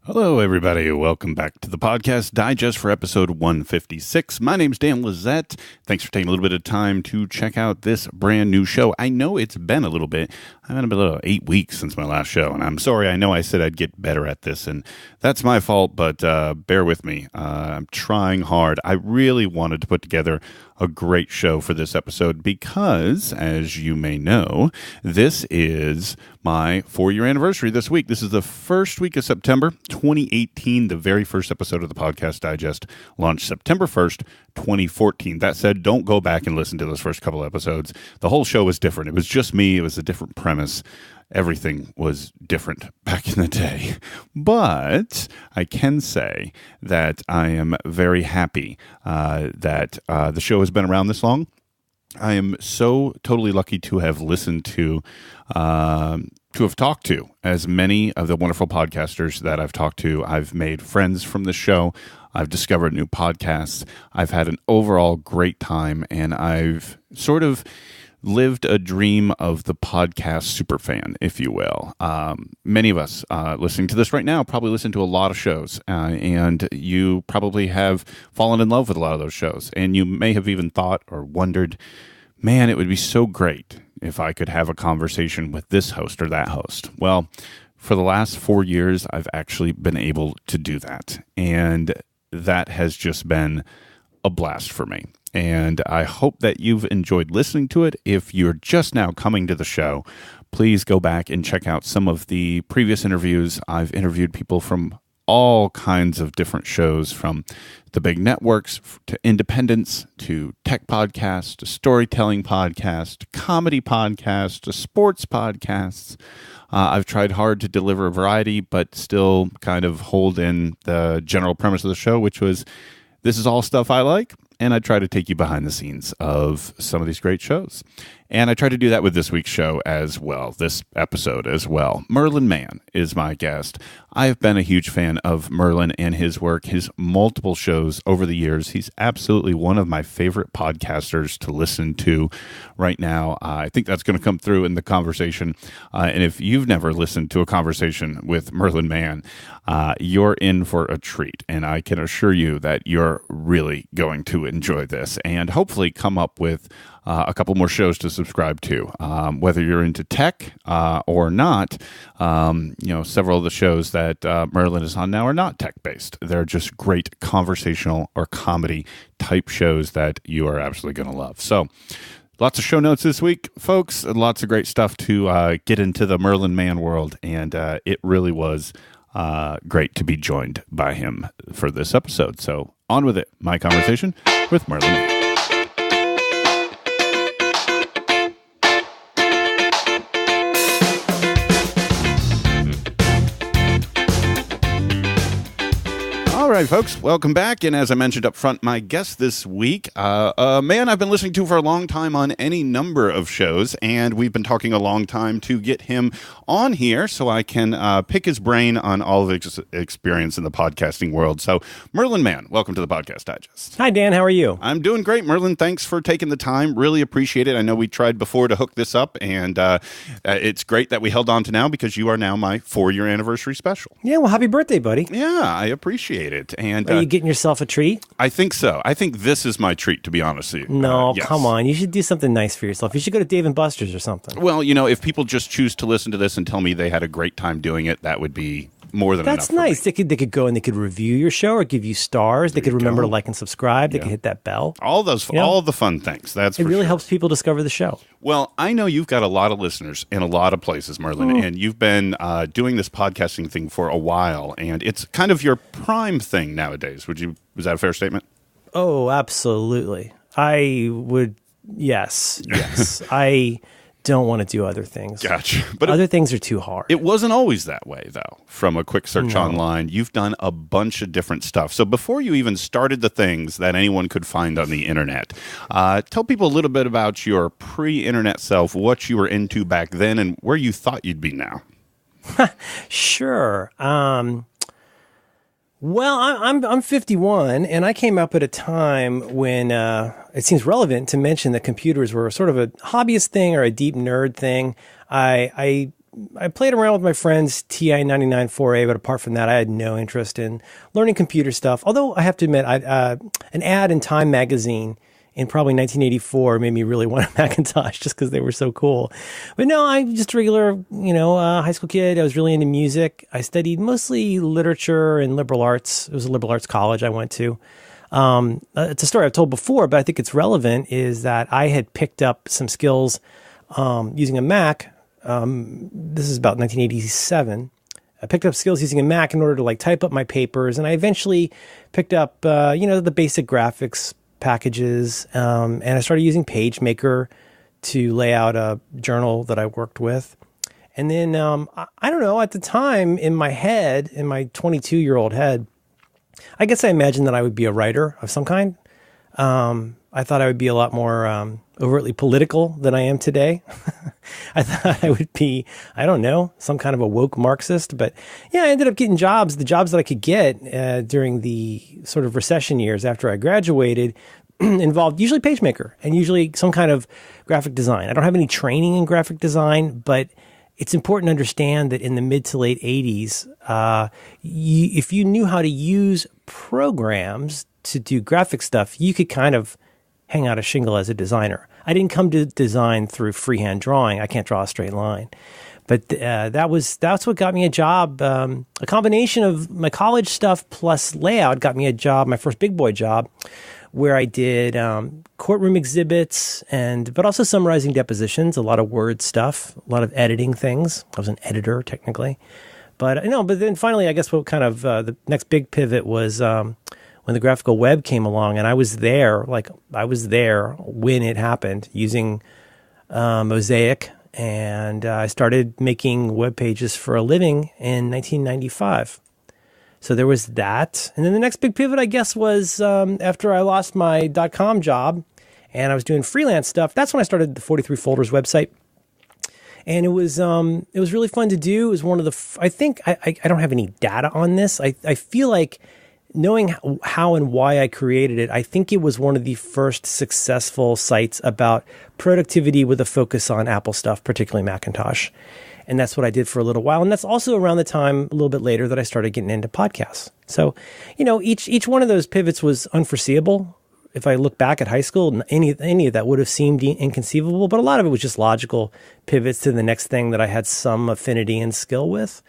Hello, everybody. Welcome back to the Podcast Digest for episode 156. My name's Dan Lizette. Thanks for taking a little bit of time to check out this brand new show. I know it's been a little bit. I've been about 8 weeks since my last show, and I'm sorry. I know I said I'd get better at this, and that's my fault, but bear with me. I'm trying hard. I really wanted to put together a great show for this episode because, as you may know, this is my 4-year anniversary this week. This is the first week of September 2018. The very first episode of the Podcast Digest launched September 1st, 2014. That said, don't go back and listen to those first couple episodes. The whole show was different. It was just me. It was a different premise. Everything was different back in the day. But I can say that I am very happy that the show has been around this long. I am so totally lucky to have listened to have talked to as many of the wonderful podcasters that I've talked to. I've made friends from the show. I've discovered new podcasts. I've had an overall great time, and I've sort of lived a dream of the podcast superfan, if you will. Many of us listening to this right now probably listen to a lot of shows, and you probably have fallen in love with a lot of those shows. And you may have even thought or wondered, man, it would be so great if I could have a conversation with this host or that host. Well, for the last 4 years, I've actually been able to do that. And that has just been a blast for me. And I hope that you've enjoyed listening to it. If you're just now coming to the show, please go back and check out some of the previous interviews. I've interviewed people from all kinds of different shows, from the big networks to independents to tech podcasts to storytelling podcasts to comedy podcasts to sports podcasts. I've tried hard to deliver a variety, but still kind of hold in the general premise of the show, which was this is all stuff I like. And I try to take you behind the scenes of some of these great shows. And I try to do that with this week's show as well, this episode as well. Merlin Mann is my guest. I have been a huge fan of Merlin and his work, his multiple shows over the years. He's absolutely one of my favorite podcasters to listen to right now. I think that's going to come through in the conversation. And if you've never listened to a conversation with Merlin Mann, you're in for a treat. And I can assure you that you're really going to enjoy this and hopefully come up with a couple more shows to subscribe to, whether you're into tech or not. Several of the shows that Merlin is on now are not tech-based. They're just great conversational or comedy type shows that you are absolutely going to love. So lots of show notes this week, folks. Lots of great stuff to get into the Merlin Mann world, and it really was great to be joined by him for this episode. So on with it, my conversation with Merlin Mann. All right, folks, welcome back. And as I mentioned up front, my guest this week, a man I've been listening to for a long time on any number of shows, and we've been talking a long time to get him on here so I can pick his brain on all of his experience in the podcasting world. So, Merlin Mann, welcome to the Podcast Digest. Hi, Dan. How are you? I'm doing great, Merlin. Thanks for taking the time. Really appreciate it. I know we tried before to hook this up, and it's great that we held on to now because you are now my 4-year anniversary special. Yeah, well, happy birthday, buddy. Yeah, I appreciate it. And are you getting yourself a treat? I think so. I think this is my treat, to be honest with you. No, yes. Come on. You should do something nice for yourself. You should go to Dave & Buster's or something. Well, if people just choose to listen to this and tell me they had a great time doing it, that would be more than enough. That's nice. They could go and they could review your show or give you stars. They could remember to like and subscribe. They could hit that bell. All the fun things. It really helps people discover the show. Well, I know you've got a lot of listeners in a lot of places, Merlin, and you've been doing this podcasting thing for a while, and it's kind of your prime thing nowadays. Was that a fair statement? Oh, absolutely. I would. Yes. I don't want to do other things. Gotcha. But other things are too hard. It wasn't always that way, though. From a quick search online, you've done a bunch of different stuff. So before you even started the things that anyone could find on the internet, tell people a little bit about your pre-internet self, what you were into back then, and where you thought you'd be now. Sure. Well, I'm 51, and I came up at a time when it seems relevant to mention that computers were sort of a hobbyist thing or a deep nerd thing. I I played around with my friend's TI-99 4A, but apart from that, I had no interest in learning computer stuff. Although I have to admit, an ad in Time magazine in probably 1984 made me really want a Macintosh just because they were so cool. But no, I'm just a regular, high school kid. I was really into music. I studied mostly literature and liberal arts. It was a liberal arts college I went to. It's a story I've told before, but I think it's relevant, is that I had picked up some skills using a Mac. This is about 1987. I picked up skills using a Mac in order to type up my papers, and I eventually picked up, the basic graphics packages, and I started using PageMaker to lay out a journal that I worked with. And then, I don't know, at the time in my head, in my 22-year-old head, I guess I imagined that I would be a writer of some kind. I thought I would be a lot more overtly political than I am today. I thought I would be, I don't know, some kind of a woke Marxist. But yeah, I ended up getting jobs. The jobs that I could get during the sort of recession years after I graduated involved usually PageMaker and usually some kind of graphic design. I don't have any training in graphic design, but it's important to understand that in the mid to late 80s, if you knew how to use programs to do graphic stuff, you could kind of hang out a shingle as a designer. I didn't come to design through freehand drawing. I can't draw a straight line. But that's what got me a job. A combination of my college stuff plus layout got me a job, my first big boy job, where I did courtroom exhibits but also summarizing depositions, a lot of word stuff, a lot of editing things. I was an editor technically. But then finally, I guess what kind of the next big pivot was when the graphical web came along, and I was there when it happened using Mosaic, and I started making web pages for a living in 1995. So there was that. And then the next big pivot, I guess, was after I lost my .com job and I was doing freelance stuff. That's when I started the 43 Folders website. And it was really fun to do. It was one of the, I think, I don't have any data on this. I feel like knowing how and why I created it, I think it was one of the first successful sites about productivity with a focus on Apple stuff, particularly Macintosh. And that's what I did for a little while. And that's also around the time, a little bit later, that I started getting into podcasts. So, each one of those pivots was unforeseeable. If I look back at high school, any of that would have seemed inconceivable. But a lot of it was just logical pivots to the next thing that I had some affinity and skill with.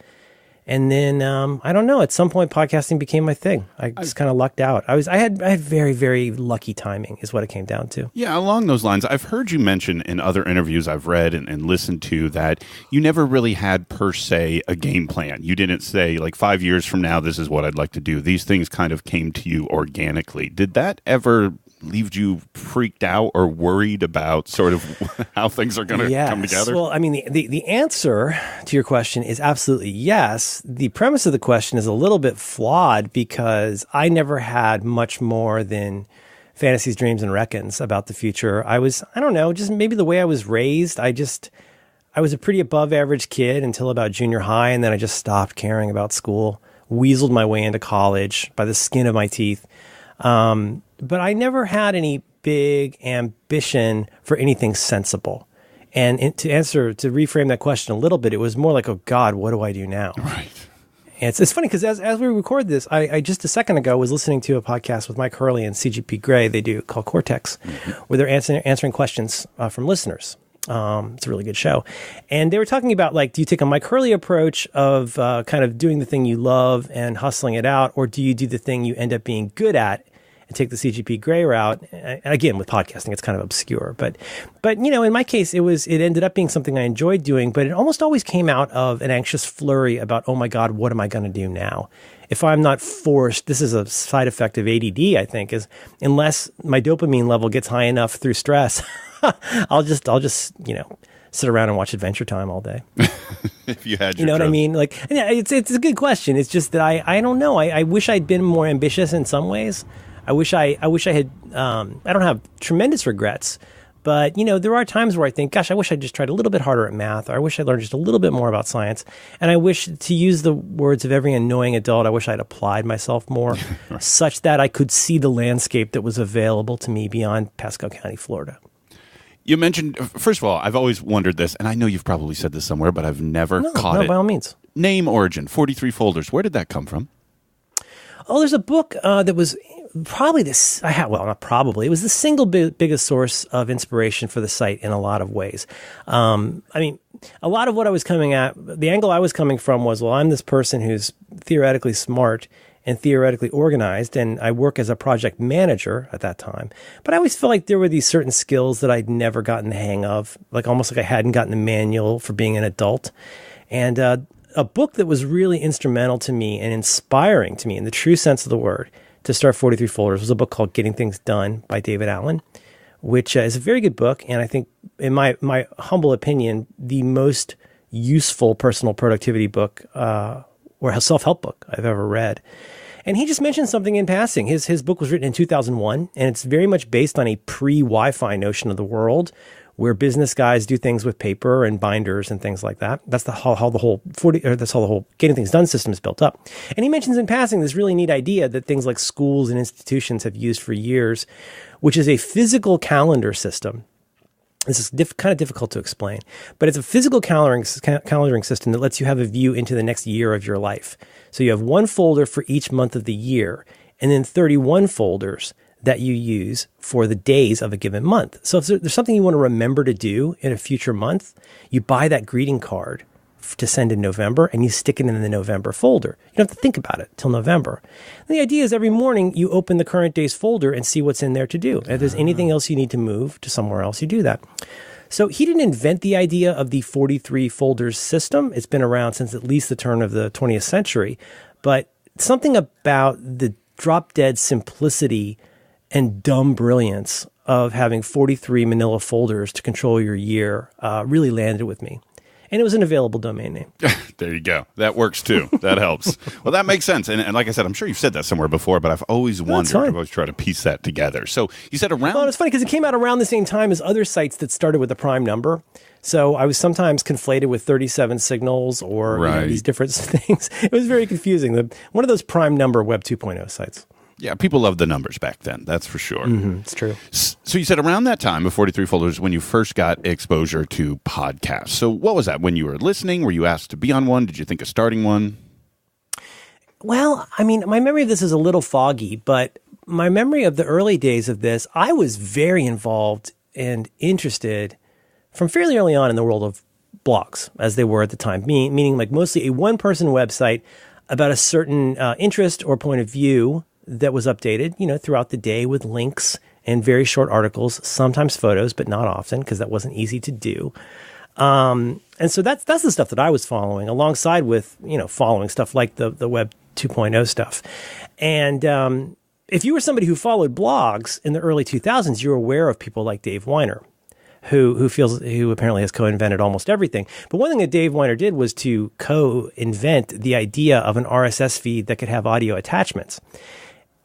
And then, I don't know, at some point podcasting became my thing. I just kind of lucked out. I had very, very lucky timing is what it came down to. Yeah, along those lines, I've heard you mention in other interviews I've read and listened to that you never really had per se a game plan. You didn't say 5 years from now, this is what I'd like to do. These things kind of came to you organically. Did that ever leave you freaked out or worried about sort of how things are going to come together? Well, I mean, the answer to your question is absolutely yes. The premise of the question is a little bit flawed because I never had much more than fantasies, dreams, and reckons about the future. I don't know, just maybe the way I was raised. I was a pretty above average kid until about junior high, and then I just stopped caring about school, weaseled my way into college by the skin of my teeth. But I never had any big ambition for anything sensible. And to reframe that question a little bit, it was more like, oh God, what do I do now? Right. And it's funny because as we record this, I just a second ago was listening to a podcast with Mike Hurley and CGP Grey. They do called Cortex, where they're answering questions from listeners. It's a really good show. And they were talking about, do you take a Mike Hurley approach of kind of doing the thing you love and hustling it out, or do you do the thing you end up being good at and take the CGP Grey route? And again, with podcasting, it's kind of obscure. But in my case, it ended up being something I enjoyed doing, but it almost always came out of an anxious flurry about, oh my God, what am I going to do now? If I'm not forced, this is a side effect of ADD, I think, is unless my dopamine level gets high enough through stress, I'll just sit around and watch Adventure Time all day. If you had, what I mean? It's a good question. It's just that I don't know. I wish I'd been more ambitious in some ways. I wish I had. I don't have tremendous regrets, but there are times where I think, gosh, I wish I just tried a little bit harder at math, or I wish I learned just a little bit more about science. And I wish, to use the words of every annoying adult, I wish I'd applied myself more, such that I could see the landscape that was available to me beyond Pasco County, Florida. You mentioned, first of all, I've always wondered this, and I know you've probably said this somewhere, but I've never caught it. By all means. Name origin, 43 folders. Where did that come from? Oh, there's a book that was probably this. Not probably. It was the single biggest source of inspiration for the site in a lot of ways. A lot of what I was coming at, the angle I was coming from was, well, I'm this person who's theoretically smart and theoretically organized, and I work as a project manager at that time. But I always felt like there were these certain skills that I'd never gotten the hang of, almost like I hadn't gotten the manual for being an adult. And a book that was really instrumental to me and inspiring to me in the true sense of the word to start 43 Folders was a book called Getting Things Done by David Allen, which is a very good book. And I think, in my humble opinion, the most useful personal productivity book or a self-help book I've ever read. And he just mentioned something in passing. His book was written in 2001, and it's very much based on a pre-Wi-Fi notion of the world, where business guys do things with paper and binders and things like that. That's how the whole Getting Things Done system is built up. And he mentions in passing this really neat idea that things like schools and institutions have used for years, which is a physical calendar system. This is kind of difficult to explain, but it's a physical calendaring system that lets you have a view into the next year of your life. So you have one folder for each month of the year, and then 31 folders that you use for the days of a given month. So if there's something you want to remember to do in a future month, you buy that greeting card to send in November, and you stick it in the November folder. You don't have to think about it till November. And the idea is every morning you open the current day's folder and see what's in there to do. If there's anything else you need to move to somewhere else, you do that. So he didn't invent the idea of the 43 folders system. It's been around since at least the turn of the 20th century. But something about the drop-dead simplicity and dumb brilliance of having 43 manila folders to control your year really landed with me. And it was an available domain name. There you go. That works too. That helps. Well, that makes sense. And like I said, I'm sure you've said that somewhere before, but I've always wondered. I've always tried to piece that together. So you said around... Well, it's funny because it came out around the same time as other sites that started with a prime number. So I was sometimes conflated with 37 signals or these different things. It was very confusing. One of those prime number Web 2.0 sites. Yeah, people loved the numbers back then. That's for sure. Mm-hmm, it's true. So you said around that time of 43 folders when you first got exposure to podcasts. So what was that? When you were listening, were you asked to be on one? Did you think of starting one? Well, I mean, my memory of this is a little foggy, but my memory of the early days of this, I was very involved and interested from fairly early on in the world of blogs, as they were at the time, meaning like mostly a one-person website about a certain interest or point of view that was updated, throughout the day with links and very short articles, sometimes photos, but not often because that wasn't easy to do. And so that's the stuff that I was following alongside with, following stuff like the Web 2.0 stuff. And if you were somebody who followed blogs in the early 2000s, you were aware of people like Dave Weiner, who apparently has co-invented almost everything. But one thing that Dave Weiner did was to co-invent the idea of an RSS feed that could have audio attachments,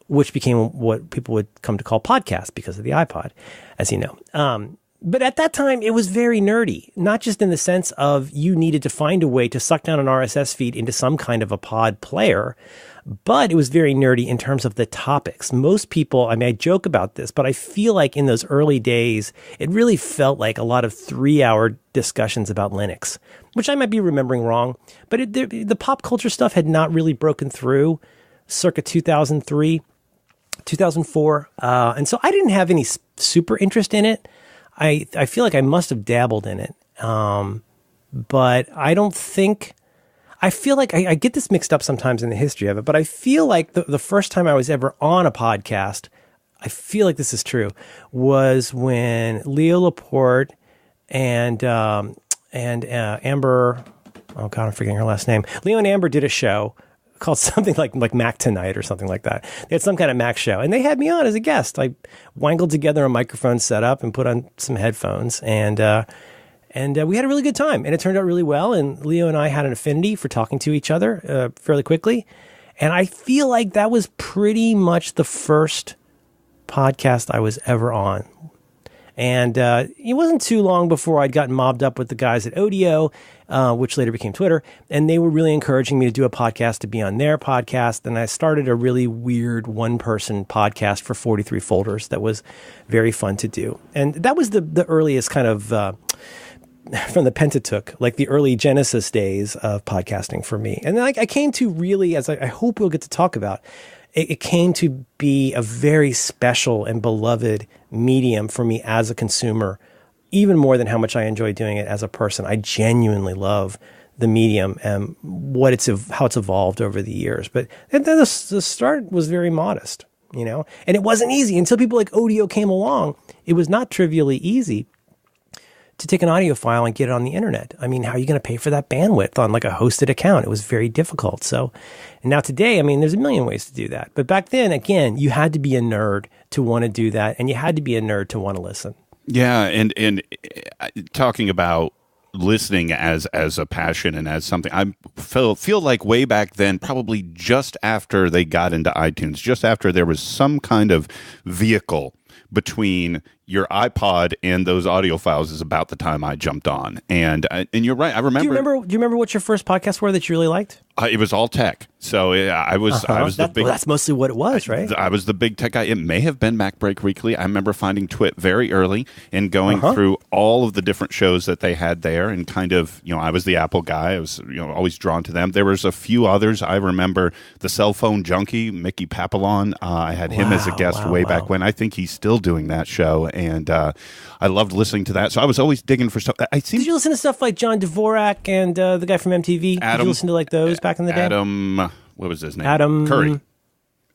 which became what people would come to call podcasts because of the iPod, as you know. But at that time, it was very nerdy, not just in the sense of you needed to find a way to suck down an RSS feed into some kind of a pod player, but it was very nerdy in terms of the topics. Most people, I joke about this, but I feel like in those early days, it really felt like a lot of 3-hour discussions about Linux, which I might be remembering wrong, but the pop culture stuff had not really broken through circa 2003. 2004. And so I didn't have any super interest in it. I feel like I must have dabbled in it. But I don't think, I feel like I get this mixed up sometimes in the history of it, but I feel like the first time I was ever on a podcast, I feel like this is true, was when Leo Laporte and Amber, oh God, I'm forgetting her last name. Leo and Amber did a show called something like Mac Tonight or something like that. They had some kind of Mac show, and they had me on as a guest. I wangled together a microphone setup and put on some headphones, and we had a really good time, and it turned out really well, and Leo and I had an affinity for talking to each other fairly quickly, and I feel like that was pretty much the first podcast I was ever on. And it wasn't too long before I'd gotten mobbed up with the guys at Odeo, which later became Twitter. And they were really encouraging me to do a podcast, to be on their podcast. And I started a really weird one-person podcast for 43 Folders that was very fun to do. And that was the earliest kind of, from the Pentateuch, like the early Genesis days of podcasting for me. And then I came to really, as I hope we'll get to talk about, it came to be a very special and beloved medium for me as a consumer, even more than how much I enjoy doing it as a person. I genuinely love the medium and how it's evolved over the years. But the start was very modest, and it wasn't easy until people like Odeo came along. It was not trivially easy to take an audio file and get it on the internet. I mean, how are you going to pay for that bandwidth on like a hosted account? It was very difficult. And now today, I mean, there's a million ways to do that. But back then, again, you had to be a nerd to want to do that. And you had to be a nerd to want to listen. Yeah. And talking about listening as a passion and as something, I feel like way back then, probably just after they got into iTunes, just after there was some kind of vehicle between your iPod and those audio files, is about the time I jumped on. And you're right. I remember. Do you remember what your first podcasts were that you really liked? It was all tech. So I was the big. Well, that's mostly what it was, right? I was the big tech guy. It may have been Macbreak Weekly. I remember finding Twit very early and going through all of the different shows that they had there, and kind of, I was the Apple guy. I was, always drawn to them. There was a few others. I remember the Cell Phone Junkie, Mickey Papillon. I had him as a guest way back when. I think he's still doing that show, and I loved listening to that. So I was always digging for stuff. Did you listen to stuff like John Dvorak and the guy from MTV? Did you listen to like those back in the day? What was his name? Adam Curry.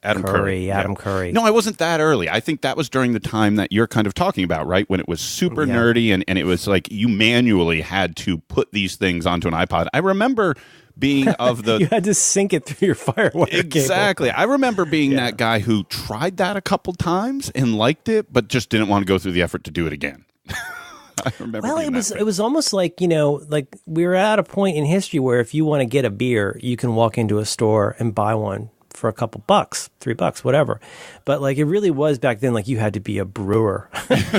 Adam Curry. No, I wasn't that early. I think that was during the time that you're kind of talking about, right? When it was super nerdy and it was like you manually had to put these things onto an iPod. I remember being of the... You had to sync it through your FireWire Exactly. cable. I remember being that guy who tried that a couple times and liked it, but just didn't want to go through the effort to do it again. I remember. Well, it was almost like, like we were at a point in history where if you want to get a beer, you can walk into a store and buy one for a couple bucks, $3, whatever. But like it really was back then, like you had to be a brewer.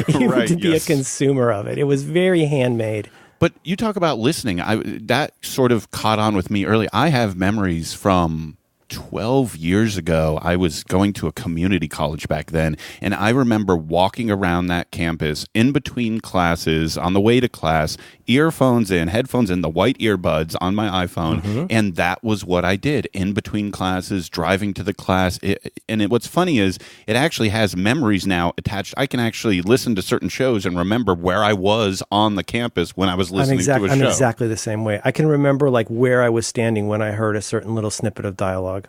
You had to be a consumer of it. It was very handmade. But you talk about listening. That sort of caught on with me early. I have memories from 12 years ago. I was going to a community college back then, and I remember walking around that campus in between classes on the way to class, earphones in, headphones in, the white earbuds on my iPhone, and that was what I did in between classes, driving to the class. What's funny is it actually has memories now attached. I can actually listen to certain shows and remember where I was on the campus when I was listening to a show. I'm exactly the same way. I can remember like where I was standing when I heard a certain little snippet of dialogue.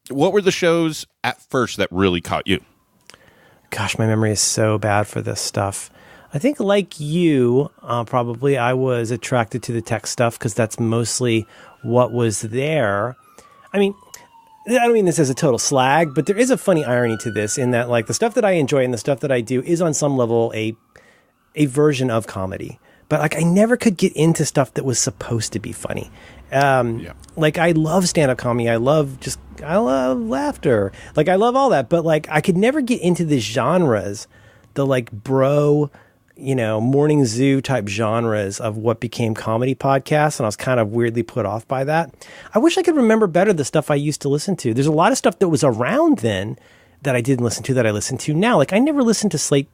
What were the shows at first that really caught you? Gosh, my memory is so bad for this stuff. I think like you, probably I was attracted to the tech stuff because that's mostly what was there. I mean, I don't mean this as a total slag, but there is a funny irony to this in that like the stuff that I enjoy and the stuff that I do is on some level a version of comedy. But like I never could get into stuff that was supposed to be funny. Like I love stand-up comedy. I love laughter. Like I love all that. But like I could never get into the genres, the like bro, morning zoo type genres of what became comedy podcasts. And I was kind of weirdly put off by that. I wish I could remember better the stuff I used to listen to. There's a lot of stuff that was around then that I didn't listen to that I listen to now. Like I never listened to Slate,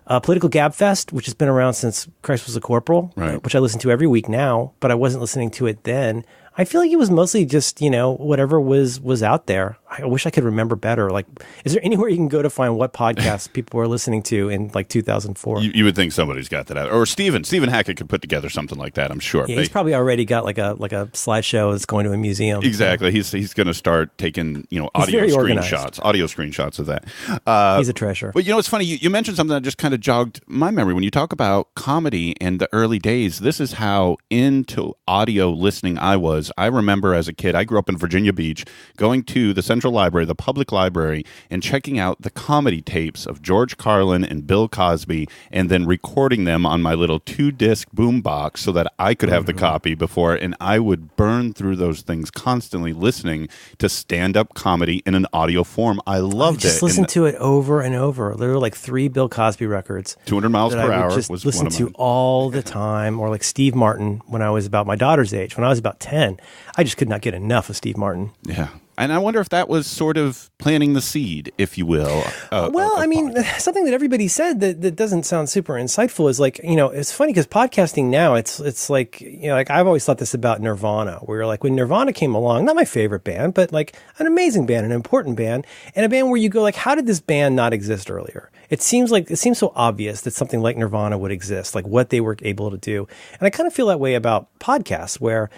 Political Gabfest, which has been around since Christ was a Corporal, which I listen to every week now, but I wasn't listening to it then. I feel like it was mostly just, whatever was out there. I wish I could remember better. Like, is there anywhere you can go to find what podcasts people were listening to in like 2004? You would think somebody's got that out. Or Stephen Hackett could put together something like that, I'm sure. Yeah, he's probably already got like a slideshow that's going to a museum. Exactly. So. He's going to start taking, audio screenshots of that. He's a treasure. But it's funny. You mentioned something that just kind of jogged my memory. When you talk about comedy and the early days, this is how into audio listening I was. I remember as a kid, I grew up in Virginia Beach, going to the Central Central Library, the public library, and checking out the comedy tapes of George Carlin and Bill Cosby, and then recording them on my little 2-disc boombox so that I could have the copy before, and I would burn through those things constantly listening to stand-up comedy in an audio form. I loved it. Just listen to it over and over. There were like 3 Bill Cosby records. 200 miles per hour just was listen one of to mine. all the time, or like Steve Martin when I was about my daughter's age. When I was about 10, I just could not get enough of Steve Martin. Yeah. And I wonder if that was sort of planting the seed, if you will. Something that everybody said that doesn't sound super insightful is like, it's funny because podcasting now, it's like, like I've always thought this about Nirvana, where like when Nirvana came along, not my favorite band, but like an amazing band, an important band, and a band where you go like, how did this band not exist earlier? It seems so obvious that something like Nirvana would exist, like what they were able to do. And I kind of feel that way about podcasts where,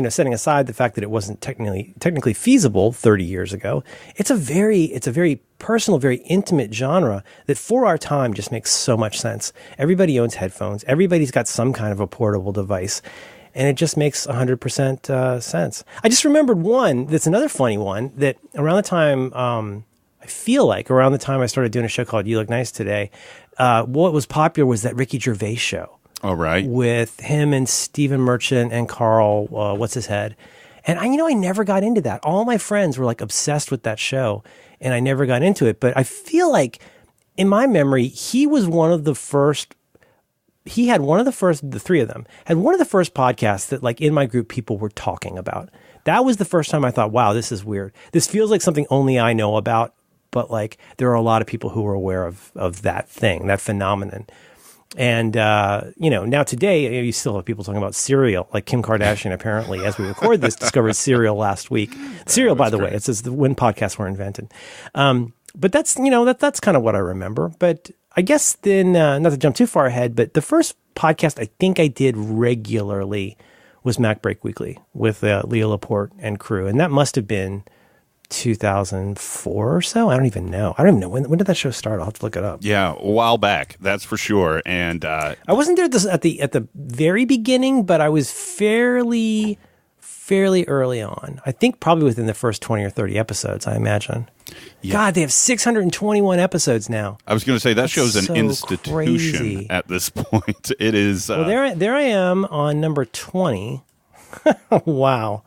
setting aside the fact that it wasn't technically feasible 30 years ago, it's a very personal, very intimate genre that for our time just makes so much sense. Everybody owns headphones. Everybody's got some kind of a portable device. And it just makes 100% sense. I just remembered one that's another funny one that around the time, I feel like around the time I started doing a show called You Look Nice Today, what was popular was that Ricky Gervais show. All right. With him and Stephen Merchant and Carl, what's his head? And I never got into that. All my friends were like obsessed with that show, and I never got into it. But I feel like, in my memory, he was one of the first. He had one of the first. The 3 of them had one of the first podcasts that, like, in my group, people were talking about. That was the first time I thought, "Wow, this is weird. This feels like something only I know about." But like, there are a lot of people who are aware of that thing, that phenomenon. And, now today, you still have people talking about cereal, like Kim Kardashian, apparently, as we record this, discovered cereal last week. Cereal, by the way, it says when podcasts were invented. But that's, that's kind of what I remember. But I guess then, not to jump too far ahead, but the first podcast I think I did regularly was Macbreak Weekly with Leo Laporte and crew. And that must have been 2004 or so. I don't even know. When did that show start. I'll have to look it up. Yeah, a while back, that's for sure. And I wasn't there at the very beginning, but I was fairly early on. I think probably within the first 20 or 30 episodes, I imagine. Yeah. God, they have 621 episodes now. I was going to say that show's an institution crazy at this point. It is. Well, there I am on number 20. Wow.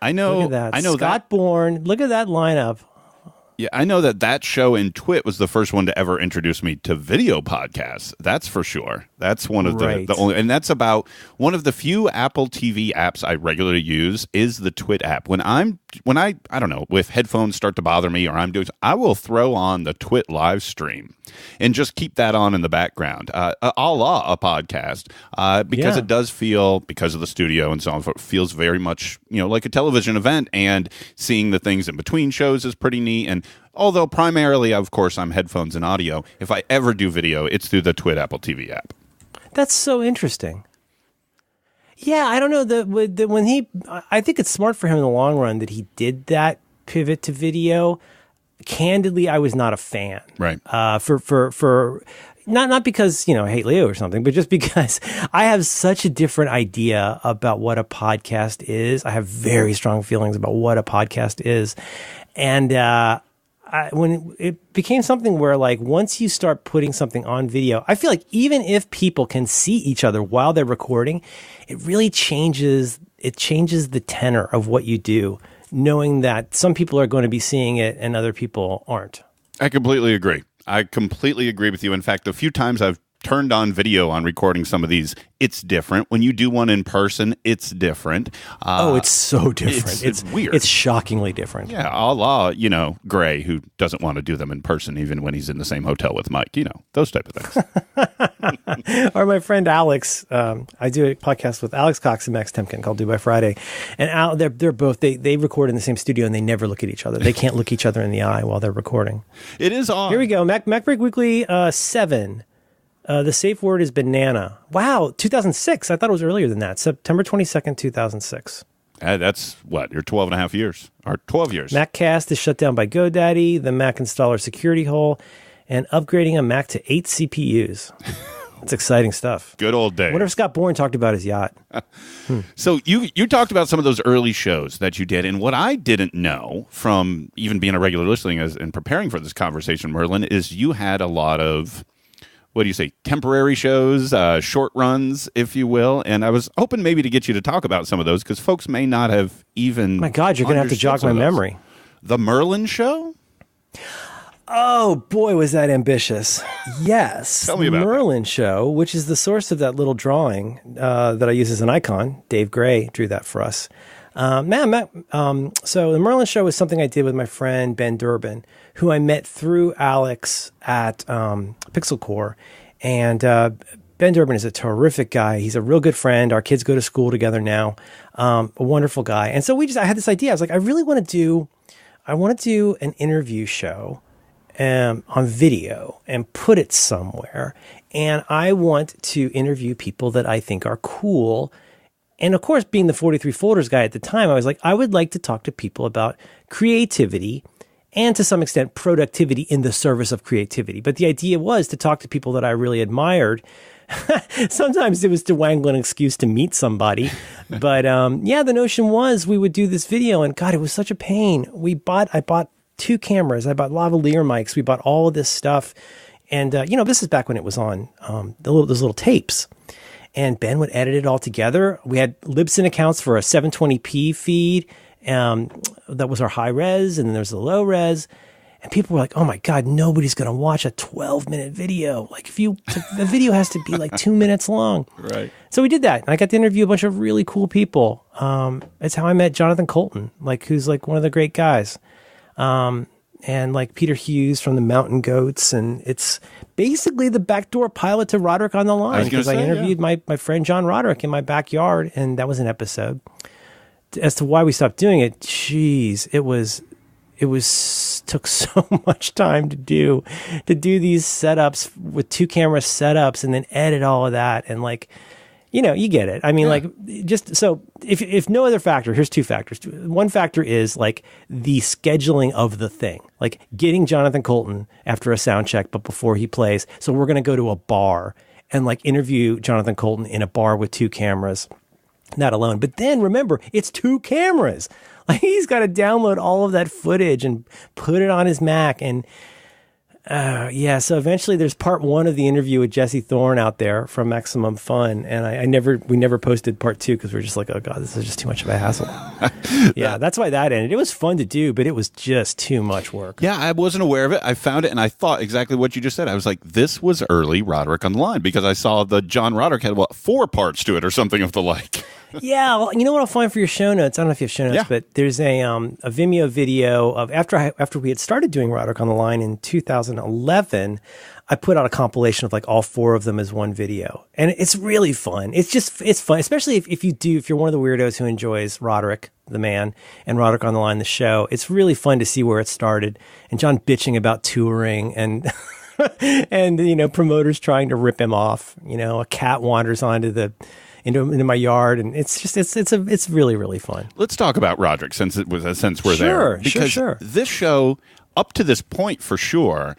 I know. Look at that. I know Scott Bourne. Look at that lineup. Yeah, I know that show in Twit was the first one to ever introduce me to video podcasts. That's for sure. That's one of the only, and that's about one of the few Apple TV apps I regularly use is the Twit app. When I don't know, with headphones start to bother me or I will throw on the Twit live stream and just keep that on in the background, a la a podcast, because it does feel, because of the studio and so on, it feels very much, like a television event, and seeing the things in between shows is pretty neat. And although primarily, of course, I'm headphones and audio, if I ever do video, it's through the Twit Apple TV app. That's so interesting. Yeah, I don't know I think it's smart for him in the long run that he did that pivot to video. Candidly, I was not a fan. Right. For not because, I hate Leo or something, but just because I have such a different idea about what a podcast is. I have very strong feelings about what a podcast is. And when it became something where, like, once you start putting something on video, I feel like even if people can see each other while they're recording, it really changes the tenor of what you do, knowing that some people are going to be seeing it and other people aren't. I completely agree. With you. In fact, the few times I've turned on video on recording some of these, it's different. When you do one in person, it's different. It's so different. It's weird. It's shockingly different. Yeah, a la, Gray, who doesn't want to do them in person even when he's in the same hotel with Mike, those type of things. Or my friend Alex, I do a podcast with Alex Cox and Max Temkin called Do by Friday. And they're both, they record in the same studio and they never look at each other. They can't look each other in the eye while they're recording. It is odd. Here we go. Macbreak Weekly 7. The safe word is banana. Wow, 2006. I thought it was earlier than that. September 22nd, 2006. That's what, you're 12 and a half years, or 12 years. MacCast is shut down by GoDaddy, the Mac installer security hole, and upgrading a Mac to 8 CPUs. It's exciting stuff. Good old days. I wonder if Scott Bourne talked about his yacht. So you talked about some of those early shows that you did, and what I didn't know from even being a regular listening and preparing for this conversation, Merlin, is you had a lot of, what do you say, temporary shows, short runs, if you will. And I was hoping maybe to get you to talk about some of those because folks may not have even. My God, you're going to have to jog my memory. The Merlin Show? Oh, boy, was that ambitious. Yes. Tell me about Merlin Show, which is the source of that little drawing that I use as an icon. Dave Gray drew that for us. So the Merlin Show was something I did with my friend Ben Durbin, who I met through Alex at Pixel Core. And Ben Durbin is a terrific guy. He's a real good friend. Our kids go to school together now. A wonderful guy. And so I had this idea. I was like, I want to do an interview show on video and put it somewhere. And I want to interview people that I think are cool. And of course, being the 43 Folders guy at the time, I was like, I would like to talk to people about creativity and to some extent productivity in the service of creativity. But the idea was to talk to people that I really admired. Sometimes it was to wangle an excuse to meet somebody. But the notion was we would do this video, and God, it was such a pain. I bought 2 cameras. I bought lavalier mics. We bought all of this stuff. And, this is back when it was on those little tapes. And Ben would edit it all together. We had Libsyn accounts for a 720p feed. That was our high res, and then there was the low res. And people were like, oh my God, nobody's going to watch a 12-minute video. Like the video has to be like 2 minutes long. Right. So we did that. And I got to interview a bunch of really cool people. It's how I met Jonathan Colton, who's one of the great guys. And Peter Hughes from the Mountain Goats. And it's basically the backdoor pilot to Roderick on the Line, because I interviewed my friend John Roderick in my backyard. And that was an episode. As to why we stopped doing it, geez, it took so much time to do these setups with 2 camera setups and then edit all of that. And you get it. I mean, just so if no other factor, here's 2 factors. One factor is the scheduling of the thing, getting Jonathan Colton after a sound check, but before he plays. So we're going to go to a bar and interview Jonathan Colton in a bar with 2 cameras, not alone. But then remember, it's 2 cameras. He's got to download all of that footage and put it on his Mac. And so eventually there's part 1 of the interview with Jesse Thorne out there from Maximum Fun. And we never posted part 2 because we were just like, oh God, this is just too much of a hassle. That's why that ended. It was fun to do, but it was just too much work. Yeah, I wasn't aware of it. I found it and I thought exactly what you just said. I was like, this was early Roderick on the Line, because I saw the John Roderick had 4 parts to it or something of the like. Yeah, well, you know what I'll find for your show notes? I don't know if you have show notes, but there's a Vimeo video of after we had started doing Roderick on the Line in 2011. I put out a compilation of all 4 of them as one video, and it's really fun. It's fun, especially if you're one of the weirdos who enjoys Roderick the man and Roderick on the Line the show. It's really fun to see where it started, and John bitching about touring and. And promoters trying to rip him off. A cat wanders into my yard, and it's really, really fun. Let's talk about Roderick since we're there. Sure. This show, up to this point for sure,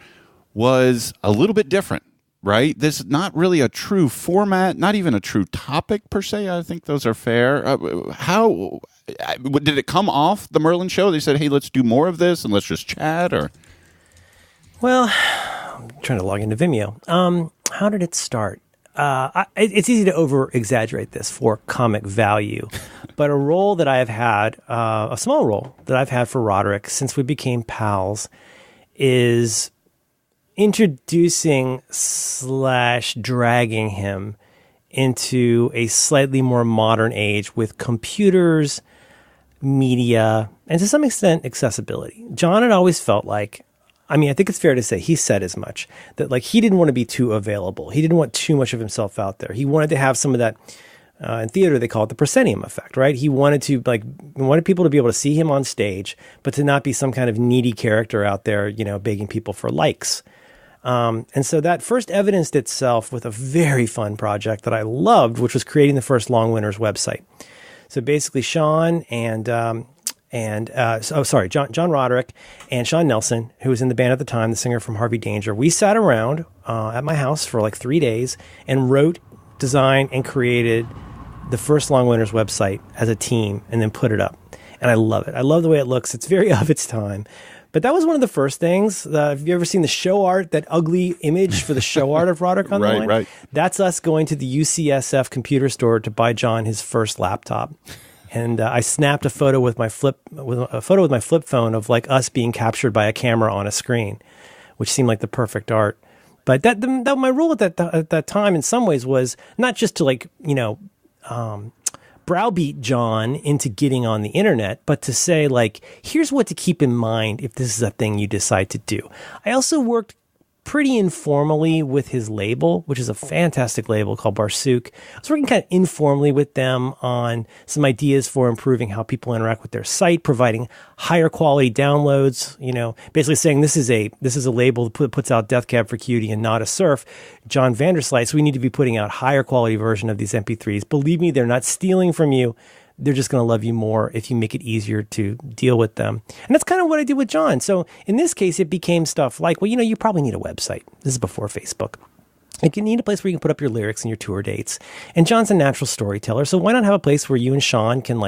was a little bit different, right? This is not really a true format, not even a true topic per se. I think those are fair. How did it come off the Merlin Show? They said, hey, let's do more of this and let's just chat, or? Well, I'm trying to log into Vimeo. How did it start? It's easy to over-exaggerate this for comic value, but a role that I have had, a small role that I've had for Roderick since we became pals, is introducing / dragging him into a slightly more modern age with computers, media, and to some extent accessibility. John had always felt I think it's fair to say he said as much, that he didn't want to be too available. He didn't want too much of himself out there. He wanted to have some of that, in theater they call it the proscenium effect, right? He wanted people to be able to see him on stage, but to not be some kind of needy character out there, begging people for likes. And so that first evidenced itself with a very fun project that I loved, which was creating the first Long Winters website. So basically Sean and and John Roderick and Sean Nelson, who was in the band at the time, the singer from Harvey Danger. We sat around at my house for like 3 days and wrote, designed, and created the first Long Winters website as a team, and then put it up. And I love it. I love the way it looks. It's very of its time. But that was one of the first things. Have you ever seen the show art, that ugly image for the show art of Roderick on the line? Right. That's us going to the UCSF computer store to buy John his first laptop. And I snapped a photo with my flip phone of like us being captured by a camera on a screen, which seemed like the perfect art. But that my rule at that time in some ways was not just to like, browbeat John into getting on the internet, but to say like, here's what to keep in mind if this is a thing you decide to do. I also worked pretty informally with his label, which is a fantastic label called Barsuk. I was working kind of informally with them on some ideas for improving how people interact with their site, providing higher quality downloads, basically saying this is a label that puts out Death Cab for Cutie and not a surf. John Vanderslice, so we need to be putting out higher quality version of these MP3s. Believe me, they're not stealing from you. They're just going to love you more if you make it easier to deal with them. And that's kind of what I did with John. So in this case, it became stuff like, well, you probably need a website. This is before Facebook. Like you need a place where you can put up your lyrics and your tour dates. And John's a natural storyteller. So why not have a place where you and Sean can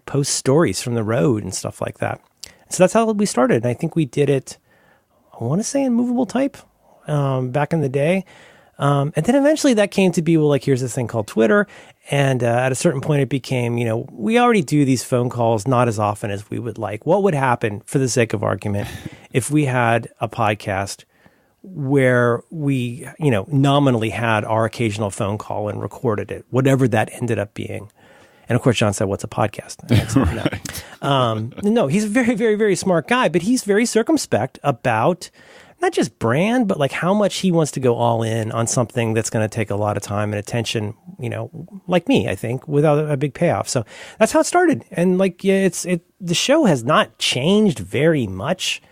post stories from the road and stuff like that. So that's how we started. And I think we did it, I want to say in movable type back in the day. And then eventually that came to be, well, like, here's this thing called Twitter. And at a certain point, it became, we already do these phone calls not as often as we would like. What would happen, for the sake of argument, if we had a podcast where we, nominally had our occasional phone call and recorded it, whatever that ended up being? And of course, John said, what's a podcast? Right. No, he's a very, very, very smart guy, but he's very circumspect about not just brand, but like how much he wants to go all in on something that's going to take a lot of time and attention, like me, I think, without a big payoff. So that's how it started. And the show has not changed very much.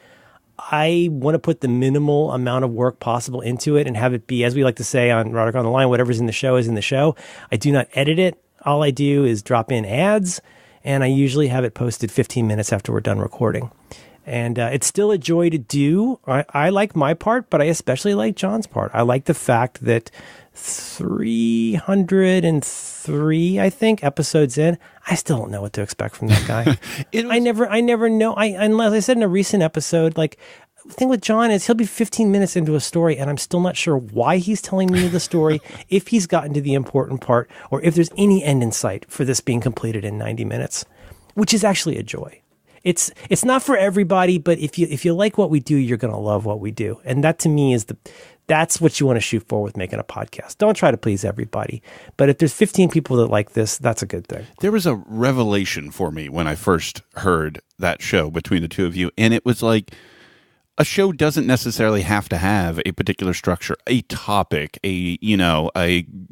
I want to put the minimal amount of work possible into it and have it be, as we like to say on Roderick on the Line, whatever's in the show is in the show. I do not edit it. All I do is drop in ads, and I usually have it posted 15 minutes after we're done recording. And it's still a joy to do. I like my part, but I especially like John's part. I like the fact that 303, I think, episodes in, I still don't know what to expect from that guy. I never know. Unless I said in a recent episode, like, the thing with John is he'll be 15 minutes into a story, and I'm still not sure why he's telling me the story, if he's gotten to the important part, or if there's any end in sight for this being completed in 90 minutes, which is actually a joy. It's not for everybody, but if you like what we do, you're going to love what we do. And that to me that's what you want to shoot for with making a podcast. Don't try to please everybody. But if there's 15 people that like this, that's a good thing. There was a revelation for me when I first heard that show between the two of you. And it was like, a show doesn't necessarily have to have a particular structure, a topic, a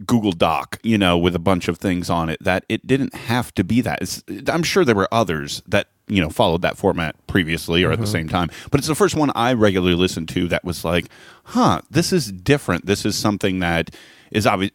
Google Doc, with a bunch of things on it, that it didn't have to be that. I'm sure there were others that, followed that format previously or at the same time, but it's the first one I regularly listened to that was like, this is different. This is something that is obvious.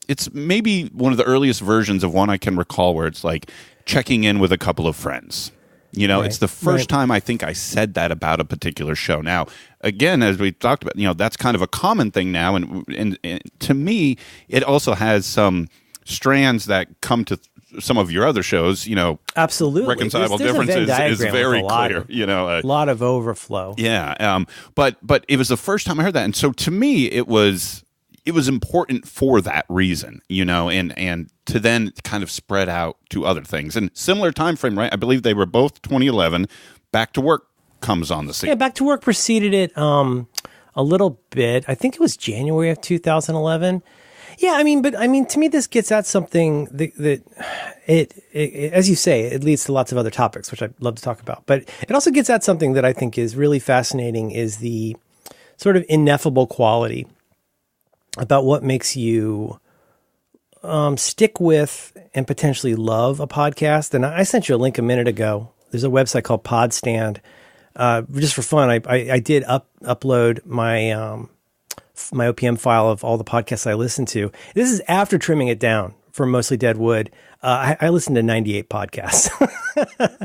It's maybe one of the earliest versions of one I can recall where it's like checking in with a couple of friends. Right. It's the first time I think I said that about a particular show. Now, again, as we talked about, that's kind of a common thing now. And to me, it also has some strands that come to some of your other shows, Absolutely. Reconcilable Differences is very clear. A lot of overflow. Yeah. But it was the first time I heard that. And so to me, it was important for that reason, and to then kind of spread out to other things. And similar time frame, right? I believe they were both 2011. Back to Work comes on the scene. Yeah, Back to Work preceded it a little bit. I think it was January of 2011. Yeah, to me, this gets at something that as you say, it leads to lots of other topics, which I'd love to talk about. But it also gets at something that I think is really fascinating, is the sort of ineffable quality about what makes you stick with and potentially love a podcast. And I sent you a link a minute ago. There's a website called Podstand. Just for fun, I did upload my OPM file of all the podcasts I listen to. This is after trimming it down for Mostly Dead Wood, I listen to 98 podcasts.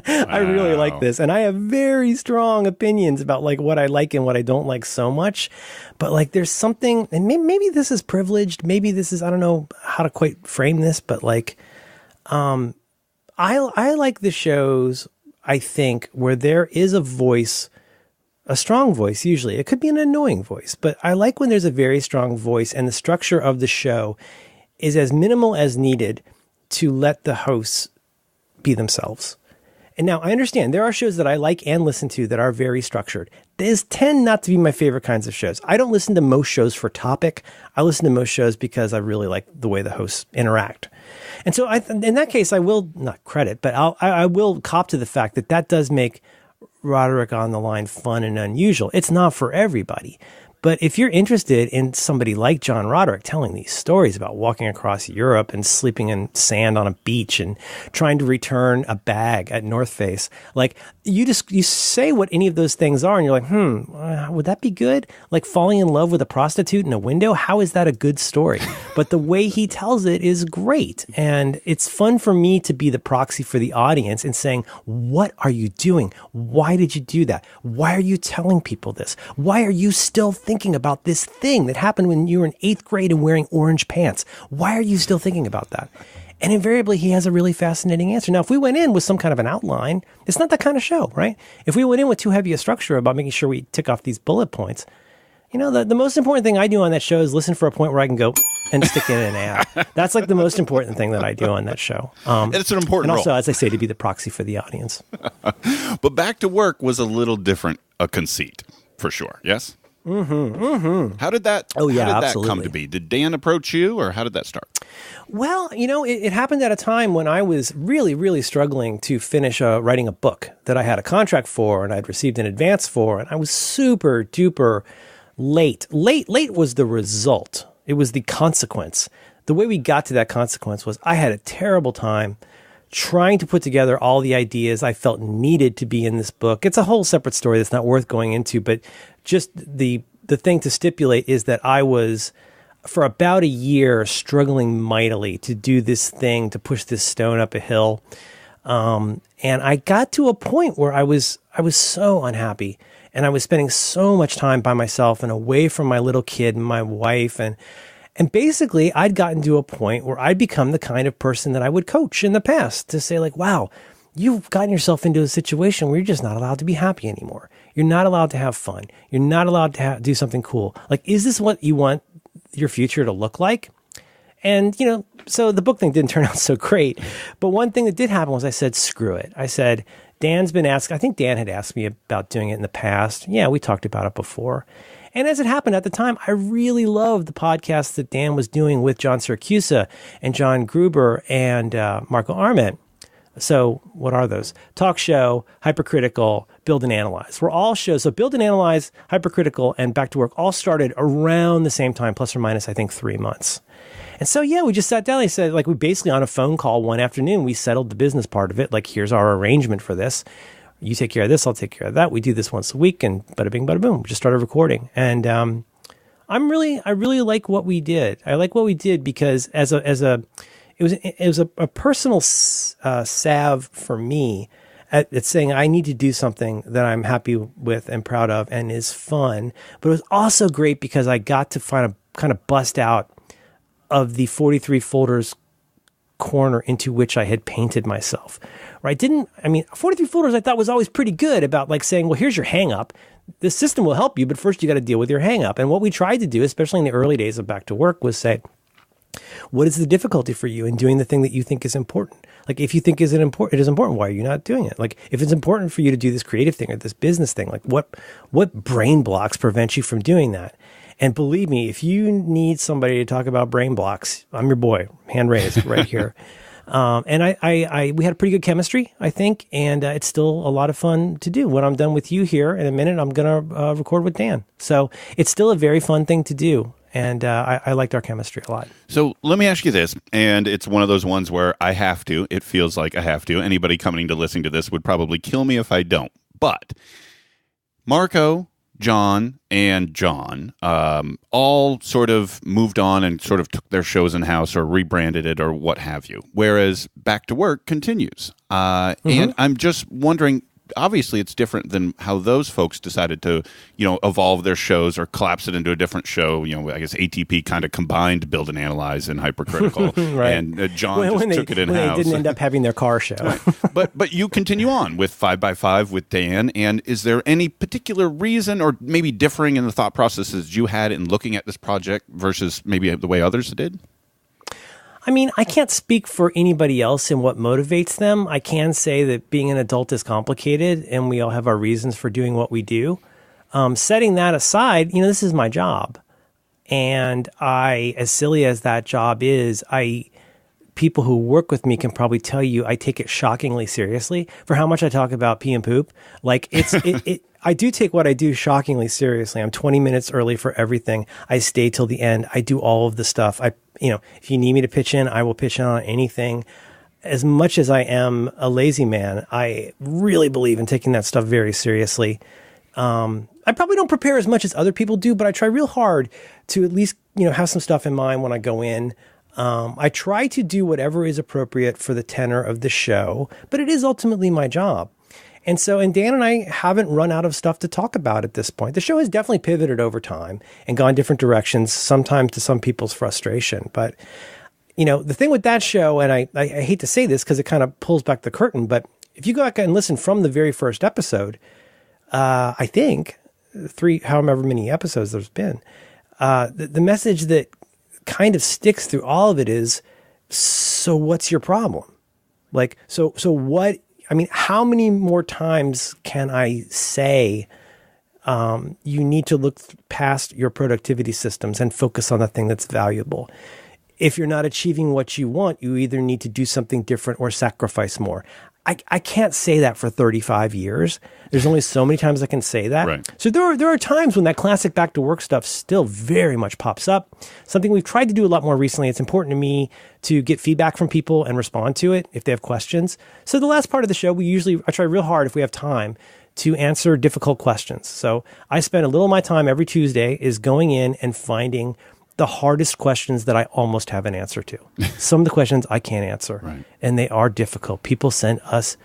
I really like this. And I have very strong opinions about like what I like and what I don't like so much. But like there's something, and maybe this is privileged. Maybe this is, I don't know how to quite frame this, but like, I like the shows, I think, where there is a voice, a strong voice usually. It could be an annoying voice, but I like when there's a very strong voice and the structure of the show is as minimal as needed to let the hosts be themselves. And now I understand there are shows that I like and listen to that are very structured. These tend not to be my favorite kinds of shows. I don't listen to most shows for topic. I listen to most shows because I really like the way the hosts interact. And so in that case, I will not credit, but I will cop to the fact that that does make Roderick on the Line fun and unusual. It's not for everybody. But if you're interested in somebody like John Roderick telling these stories about walking across Europe and sleeping in sand on a beach and trying to return a bag at North Face, like you say what any of those things are and you're like, would that be good? Like falling in love with a prostitute in a window? How is that a good story? But the way he tells it is great. And it's fun for me to be the proxy for the audience and saying, what are you doing? Why did you do that? Why are you telling people this? Why are you still thinking about this thing that happened when you were in 8th grade and wearing orange pants? Why are you still thinking about that? And invariably, he has a really fascinating answer. Now, if we went in with some kind of an outline, it's not that kind of show, right? If we went in with too heavy a structure about making sure we tick off these bullet points, you know, the most important thing I do on that show is listen for a point where I can go and stick in an ad. That's like the most important thing that I do on that show. It's an important and also, role. as I say, to be the proxy for the audience. But Back to Work was a little different a conceit, for sure. Yes? Mm-hmm, mm-hmm. How did that come to be? Did Dan approach you, or how did that start? Well, you know, it happened at a time when I was really, really struggling to finish writing a book that I had a contract for and I'd received an advance for, and I was super duper late. Late was the result. It was the consequence. The way we got to that consequence was I had a terrible time trying to put together all the ideas I felt needed to be in this book. It's a whole separate story that's not worth going into, but just the thing to stipulate is that I was, for about a year, struggling mightily to do this thing, to push this stone up a hill. And I got to a point where I was so unhappy, and I was spending so much time by myself and away from my little kid and my wife, and basically, I'd gotten to a point where I'd become the kind of person that I would coach in the past to say like, wow, you've gotten yourself into a situation where you're just not allowed to be happy anymore. You're not allowed to have fun. You're not allowed to do something cool. Like, is this what you want your future to look like? And, you know, so the book thing didn't turn out so great. But one thing that did happen was I said, screw it. I said, Dan's been asked, I think Dan had asked me about doing it in the past. Yeah, we talked about it before. And as it happened at the time, I really loved the podcast that Dan was doing with John Siracusa and John Gruber and Marco Arment. So what are those? Talk Show, Hypercritical, Build and Analyze. We're all shows. So Build and Analyze, Hypercritical, and Back to Work all started around the same time, plus or minus, I think, 3 months. And so, yeah, we just sat down. They said, like, we basically on a phone call one afternoon, we settled the business part of it. Like, here's our arrangement for this. You take care of this, I'll take care of that. We do this once a week, and bada bing, bada boom. We just started recording. And I really like what we did. I like what we did because it was a personal salve for me at saying I need to do something that I'm happy with and proud of and is fun. But it was also great because I got to kind of bust out of the 43 folders corner into which I had painted myself. Right? 43 folders I thought was always pretty good about like saying, well, here's your hang up. The system will help you, but first you got to deal with your hang up. And what we tried to do, especially in the early days of Back to Work, was say, what is the difficulty for you in doing the thing that you think is important? Like, if you think it is important, why are you not doing it? Like, if it's important for you to do this creative thing or this business thing, like what brain blocks prevent you from doing that? And believe me, if you need somebody to talk about brain blocks, I'm your boy, hand raised right here. And we had a pretty good chemistry, I think, and it's still a lot of fun to do. When I'm done with you here in a minute, I'm going to record with Dan. So it's still a very fun thing to do. And I liked our chemistry a lot. So let me ask you this, and it's one of those ones where I have to. It feels like I have to. Anybody coming to listen to this would probably kill me if I don't. But Marco, John and John all sort of moved on and sort of took their shows in-house or rebranded it or what have you, whereas Back to Work continues. And I'm just wondering, obviously it's different than how those folks decided to, evolve their shows or collapse it into a different show. I guess ATP kind of combined Build and Analyze and Hypercritical, right. And John took it in-house. They didn't end up having their car show. Right. But you continue on with 5x5 with Dan, and is there any particular reason or maybe differing in the thought processes you had in looking at this project versus maybe the way others did? I mean, I can't speak for anybody else and what motivates them. I can say that being an adult is complicated and we all have our reasons for doing what we do. Setting that aside, this is my job. And as silly as that job is, people who work with me can probably tell you I take it shockingly seriously for how much I talk about pee and poop. Like I do take what I do shockingly seriously. I'm 20 minutes early for everything. I stay till the end. I do all of the stuff. If you need me to pitch in, I will pitch in on anything. As much as I am a lazy man, I really believe in taking that stuff very seriously. I probably don't prepare as much as other people do, but I try real hard to at least, have some stuff in mind when I go in. I try to do whatever is appropriate for the tenor of the show, but it is ultimately my job. And Dan and I haven't run out of stuff to talk about at this point. The show has definitely pivoted over time and gone different directions, sometimes to some people's frustration. But, the thing with that show, and I hate to say this because it kind of pulls back the curtain, but if you go back and listen from the very first episode, I think, however many episodes there's been, the message that kind of sticks through all of it is, so what's your problem? Like, so what... I mean, how many more times can I say you need to look past your productivity systems and focus on the thing that's valuable? If you're not achieving what you want, you either need to do something different or sacrifice more. I can't say that for 35 years. There's only so many times I can say that. Right. So there are times when that classic back to work stuff still very much pops up. Something we've tried to do a lot more recently. It's important to me to get feedback from people and respond to it if they have questions. So the last part of the show, I try real hard if we have time to answer difficult questions. So I spend a little of my time every Tuesday is going in and finding the hardest questions that I almost have an answer to. Some of the questions I can't answer, right. And they are difficult. People send us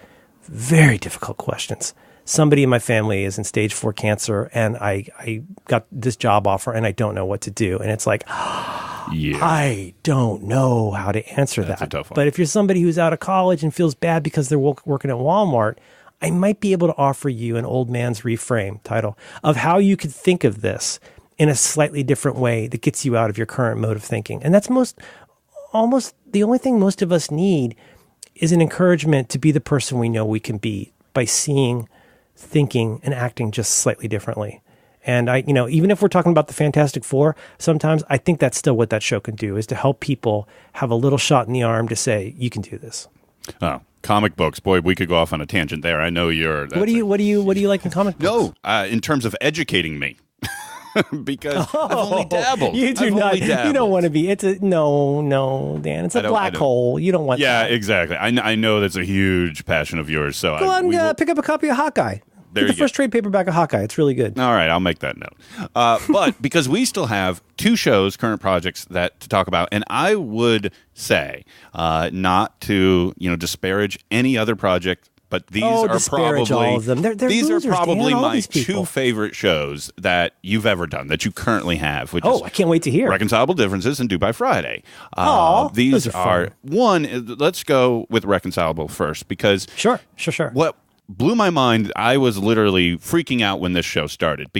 very difficult questions. Somebody in my family is in stage 4 cancer, and I got this job offer, and I don't know what to do. And it's like, yeah. I don't know how to answer That's that. A tough one. But if you're somebody who's out of college and feels bad because they're working at Walmart, I might be able to offer you an old man's reframe title of how you could think of this in a slightly different way that gets you out of your current mode of thinking. And that's almost the only thing most of us need is an encouragement to be the person we know we can be by seeing, thinking, and acting just slightly differently. And even if we're talking about the Fantastic Four, sometimes I think that's still what that show can do, is to help people have a little shot in the arm to say, you can do this. Oh, comic books. Boy, we could go off on a tangent there. I know you're... What do you like in comic books? No, in terms of educating me. Because I've only dabbled. You do not. You don't want to be. No, Dan. It's a black hole. You don't want. Yeah, that. Exactly. I know that's a huge passion of yours. So go on, pick up a copy of Hawkeye. Get the first trade paperback of Hawkeye. It's really good. All right, I'll make that note. But because we still have 2 shows, current projects to talk about, and I would say not to disparage any other project. But these are probably all of them. These losers, are probably Dan, my 2 favorite shows that you've ever done, that you currently have. Which is I can't wait to hear. Reconcilable Differences and Do by Friday. These are one. Let's go with Reconcilable first, because sure. What blew my mind, I was literally freaking out when this show started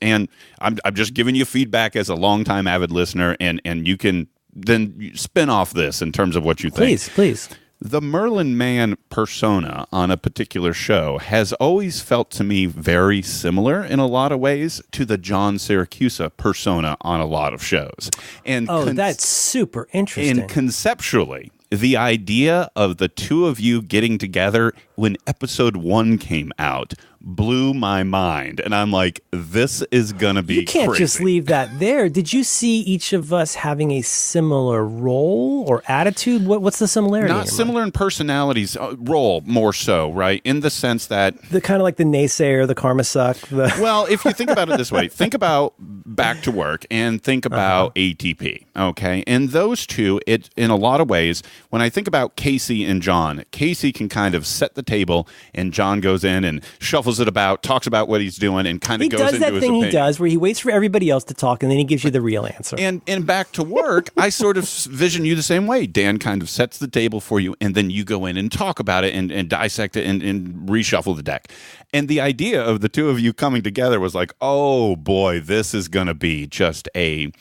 and I'm just giving you feedback as a longtime avid listener, and you can then spin off this in terms of what you think. Please. The Merlin Mann persona on a particular show has always felt to me very similar in a lot of ways to the John Siracusa persona on a lot of shows. And that's super interesting. And conceptually, the idea of the 2 of you getting together when episode 1 came out, blew my mind. And I'm like, this is going to be You can't crazy. just leave that there. Did you see each of us having a similar role or attitude? What's the similarity? Not similar in personalities, role more so, right? In the sense that... The kind of like the naysayer, the karma suck. Well, if you think about it this way, think about Back to Work and think about ATP, okay? And those two, in a lot of ways, when I think about Casey and John, Casey can kind of set the table and John goes in and shuffles it about, talks about what he's doing and kind of goes into his opinion. He does that thing he does where he waits for everybody else to talk and then he gives you the real answer. And Back to Work, I sort of vision you the same way. Dan kind of sets the table for you and then you go in and talk about it and dissect it and reshuffle the deck. And the idea of the two of you coming together was like, oh boy, this is going to be just a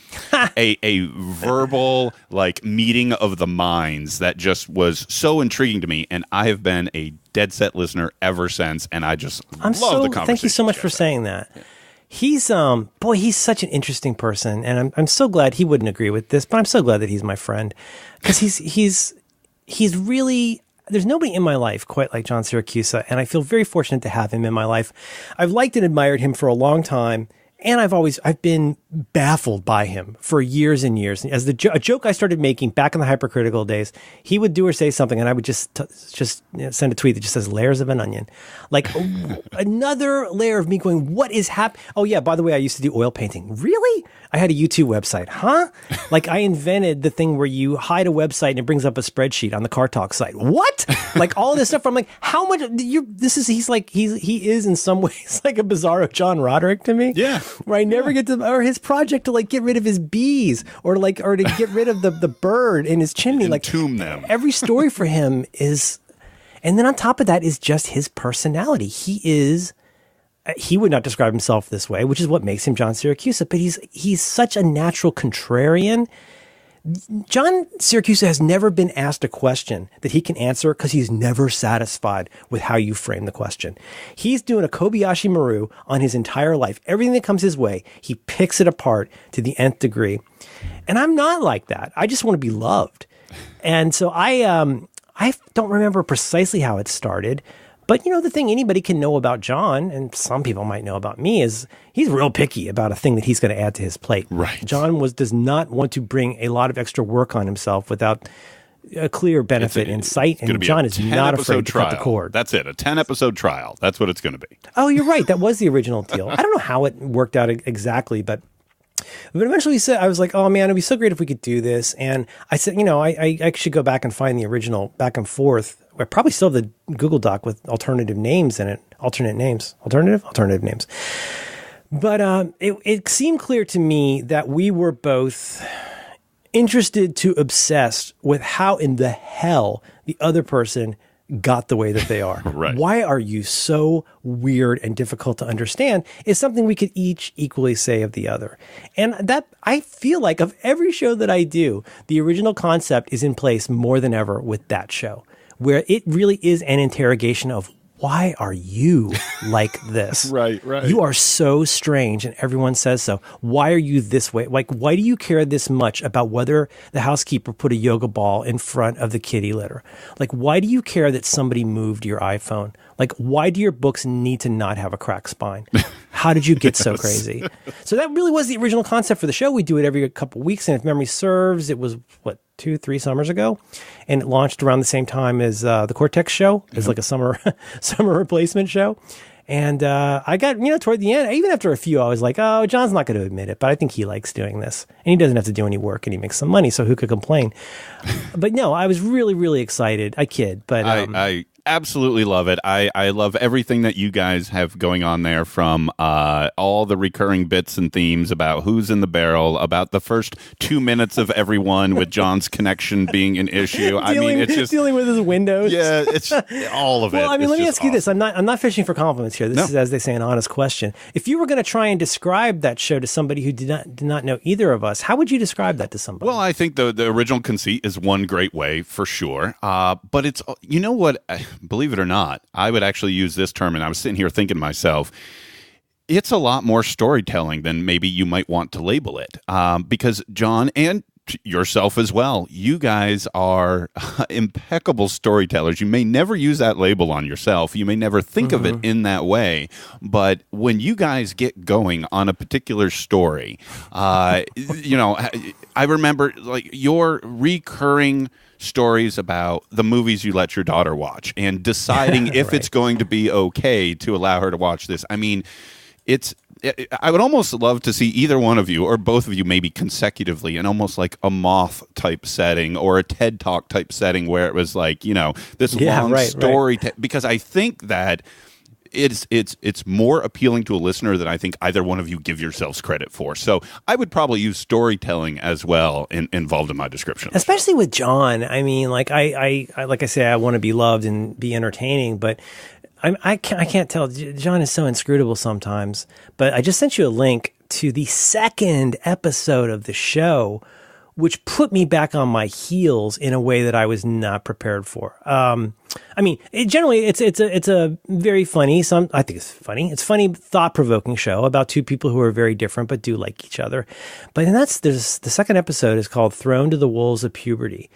verbal like meeting of the minds that just was so intriguing to me. And I have been a dead set listener ever since. And I just love the conversation. Thank you so much for saying that. Yeah. He's he's such an interesting person. And I'm so glad he wouldn't agree with this, but I'm so glad that he's my friend because he's really... There's nobody in my life quite like John Siracusa, and I feel very fortunate to have him in my life. I've liked and admired him for a long time, and I've been baffled by him for years and years. As a joke I started making back in the hypercritical days, he would do or say something, and I would just send a tweet that just says layers of an onion. Like another layer of me going, what is happening? Oh yeah, by the way, I used to do oil painting. Really? I had a YouTube website, huh? Like I invented the thing where you hide a website and it brings up a spreadsheet on the Car Talk site. What? Like all this stuff. I'm like, how much? He is in some ways like a bizarro John Roderick to me. Yeah. Where I never get to, or his project to like get rid of his bees or to get rid of the bird in his chimney. Like entomb them. Every story for him is, and then on top of that is just his personality. He would not describe himself this way, which is what makes him John Siracusa, but he's such a natural contrarian. John Siracusa has never been asked a question that he can answer because he's never satisfied with how you frame the question. He's doing a Kobayashi Maru on his entire life. Everything that comes his way, he picks it apart to the nth degree. And I'm not like that. I just want to be loved. And so I don't remember precisely how it started. But, the thing anybody can know about John, and some people might know about me, is he's real picky about a thing that he's going to add to his plate. Right. John does not want to bring a lot of extra work on himself without a clear benefit in sight, and John is not afraid to cut the cord. That's it, a 10-episode trial. That's what it's going to be. Oh, you're right. That was the original deal. I don't know how it worked out exactly, but eventually I was like, oh man, it'd be so great if we could do this. And I said, I should go back and find the original back and forth. I probably still have the Google Doc with alternative names in it. Alternative names. But it seemed clear to me that we were both interested to obsessed with how in the hell the other person got the way that they are. Right. Why are you so weird and difficult to understand is something we could each equally say of the other. And that I feel like of every show that I do, the original concept is in place more than ever with that show, where it really is an interrogation of why are you like this? Right. You are so strange, and everyone says so. Why are you this way? Like, why do you care this much about whether the housekeeper put a yoga ball in front of the kitty litter? Like, why do you care that somebody moved your iPhone? Like, why do your books need to not have a cracked spine? How did you get so crazy? So that really was the original concept for the show. We do it every couple of weeks, and if memory serves, it was, 2-3 summers ago, and it launched around the same time as the Cortex show, as like a summer replacement show. And I got, toward the end, even after a few, I was like, oh, John's not going to admit it, but I think he likes doing this. And he doesn't have to do any work, and he makes some money, so who could complain? But no, I was really, really excited. I kid, but... I absolutely love it. I love everything that you guys have going on there, from all the recurring bits and themes about who's in the barrel, about the first 2 minutes of everyone with John's connection being an issue. It's just dealing with his windows. Yeah, it's all of it. Well, I mean, let me ask you this. I'm not fishing for compliments here. This is, as they say, an honest question. If you were going to try and describe that show to somebody who did not know either of us, how would you describe that to somebody? Well, I think the original conceit is one great way for sure. But it's, what, believe it or not, I would actually use this term, and I was sitting here thinking to myself, it's a lot more storytelling than maybe you might want to label it, because John and yourself as well. You guys are impeccable storytellers. You may never use that label on yourself. You may never think of it in that way. But when you guys get going on a particular story, you know, I remember like your recurring stories about the movies you let your daughter watch and deciding if it's going to be okay to allow her to watch this. I mean, I would almost love to see either one of you or both of you maybe consecutively in almost like a Moth type setting or a TED Talk type setting where it was like, you know, this long story. Because I think that it's more appealing to a listener than I think either one of you give yourselves credit for. So I would probably use storytelling as well involved in my description. Especially with John. I mean, like I like I say, I want to be loved and be entertaining, but I can't tell. John is so inscrutable sometimes. But I just sent you a link to the second episode of the show, which put me back on my heels in a way that I was not prepared for. I mean, generally, it's a very funny. I think it's funny. It's funny, thought-provoking show about two people who are very different but do like each other. But the second episode is called "Thrown to the Wolves of Puberty,"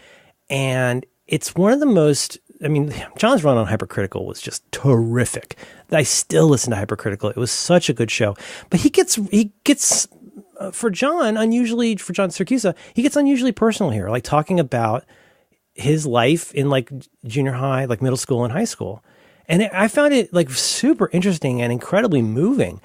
and it's one of the most. I mean, John's run on Hypercritical was just terrific. I still listen to Hypercritical. It was such a good show. But he gets for John Siracusa, he gets unusually personal here, like talking about his life in like junior high, like middle school and high school. And I found it like super interesting and incredibly moving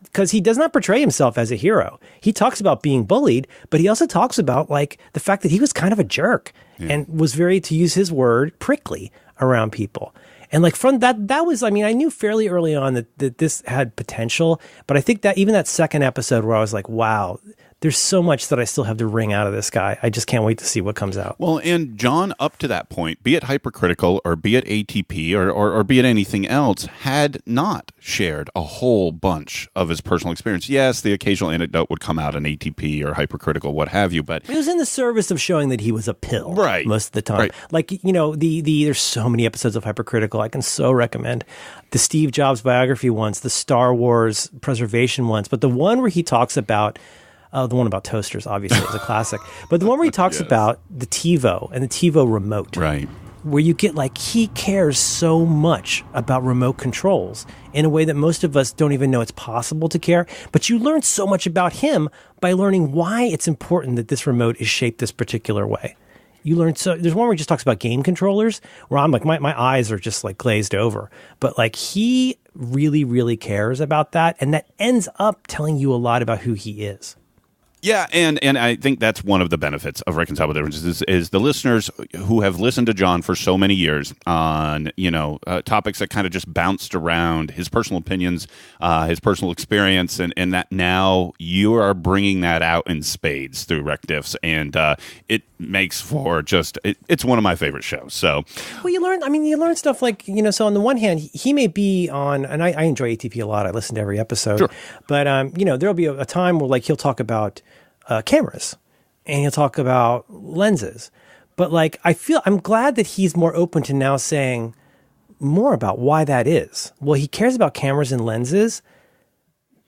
because he does not portray himself as a hero. He talks about being bullied, but he also talks about like the fact that he was kind of a jerk and was very, to use his word, prickly around people. And like from that was, I mean, I knew fairly early on that this had potential, but I think that even that second episode where I was like, wow, there's so much that I still have to wring out of this guy. I just can't wait to see what comes out. Well, and John, up to that point, be it Hypercritical or be it ATP or be it anything else, had not shared a whole bunch of his personal experience. Yes, the occasional anecdote would come out in ATP or Hypercritical, what have you, but it was in the service of showing that he was a pill most of the time. Right. Like, you know, there's so many episodes of Hypercritical I can so recommend. The Steve Jobs biography ones, the Star Wars preservation ones, but the one where he talks about the one about toasters, obviously, is a classic. But the one where he talks about the TiVo and the TiVo remote. Right. Where you get like, he cares so much about remote controls in a way that most of us don't even know it's possible to care. But you learn so much about him by learning why it's important that this remote is shaped this particular way. You learn there's one where he just talks about game controllers where I'm like, my eyes are just like glazed over. But like he really, really cares about that. And that ends up telling you a lot about who he is. Yeah, and I think that's one of the benefits of Reconciliable Differences is the listeners who have listened to John for so many years on, you know, topics that kind of just bounced around his personal opinions, his personal experience, and that now you are bringing that out in spades through Rec Diffs, and it makes for it's one of my favorite shows. So, well, you learn stuff like, you know, so on the one hand, he may be on, and I enjoy ATP a lot. I listen to every episode, sure. But, you know, there'll be a time where like he'll talk about cameras and he'll talk about lenses, but like I'm glad that he's more open to now saying more about why that is. Well, he cares about cameras and lenses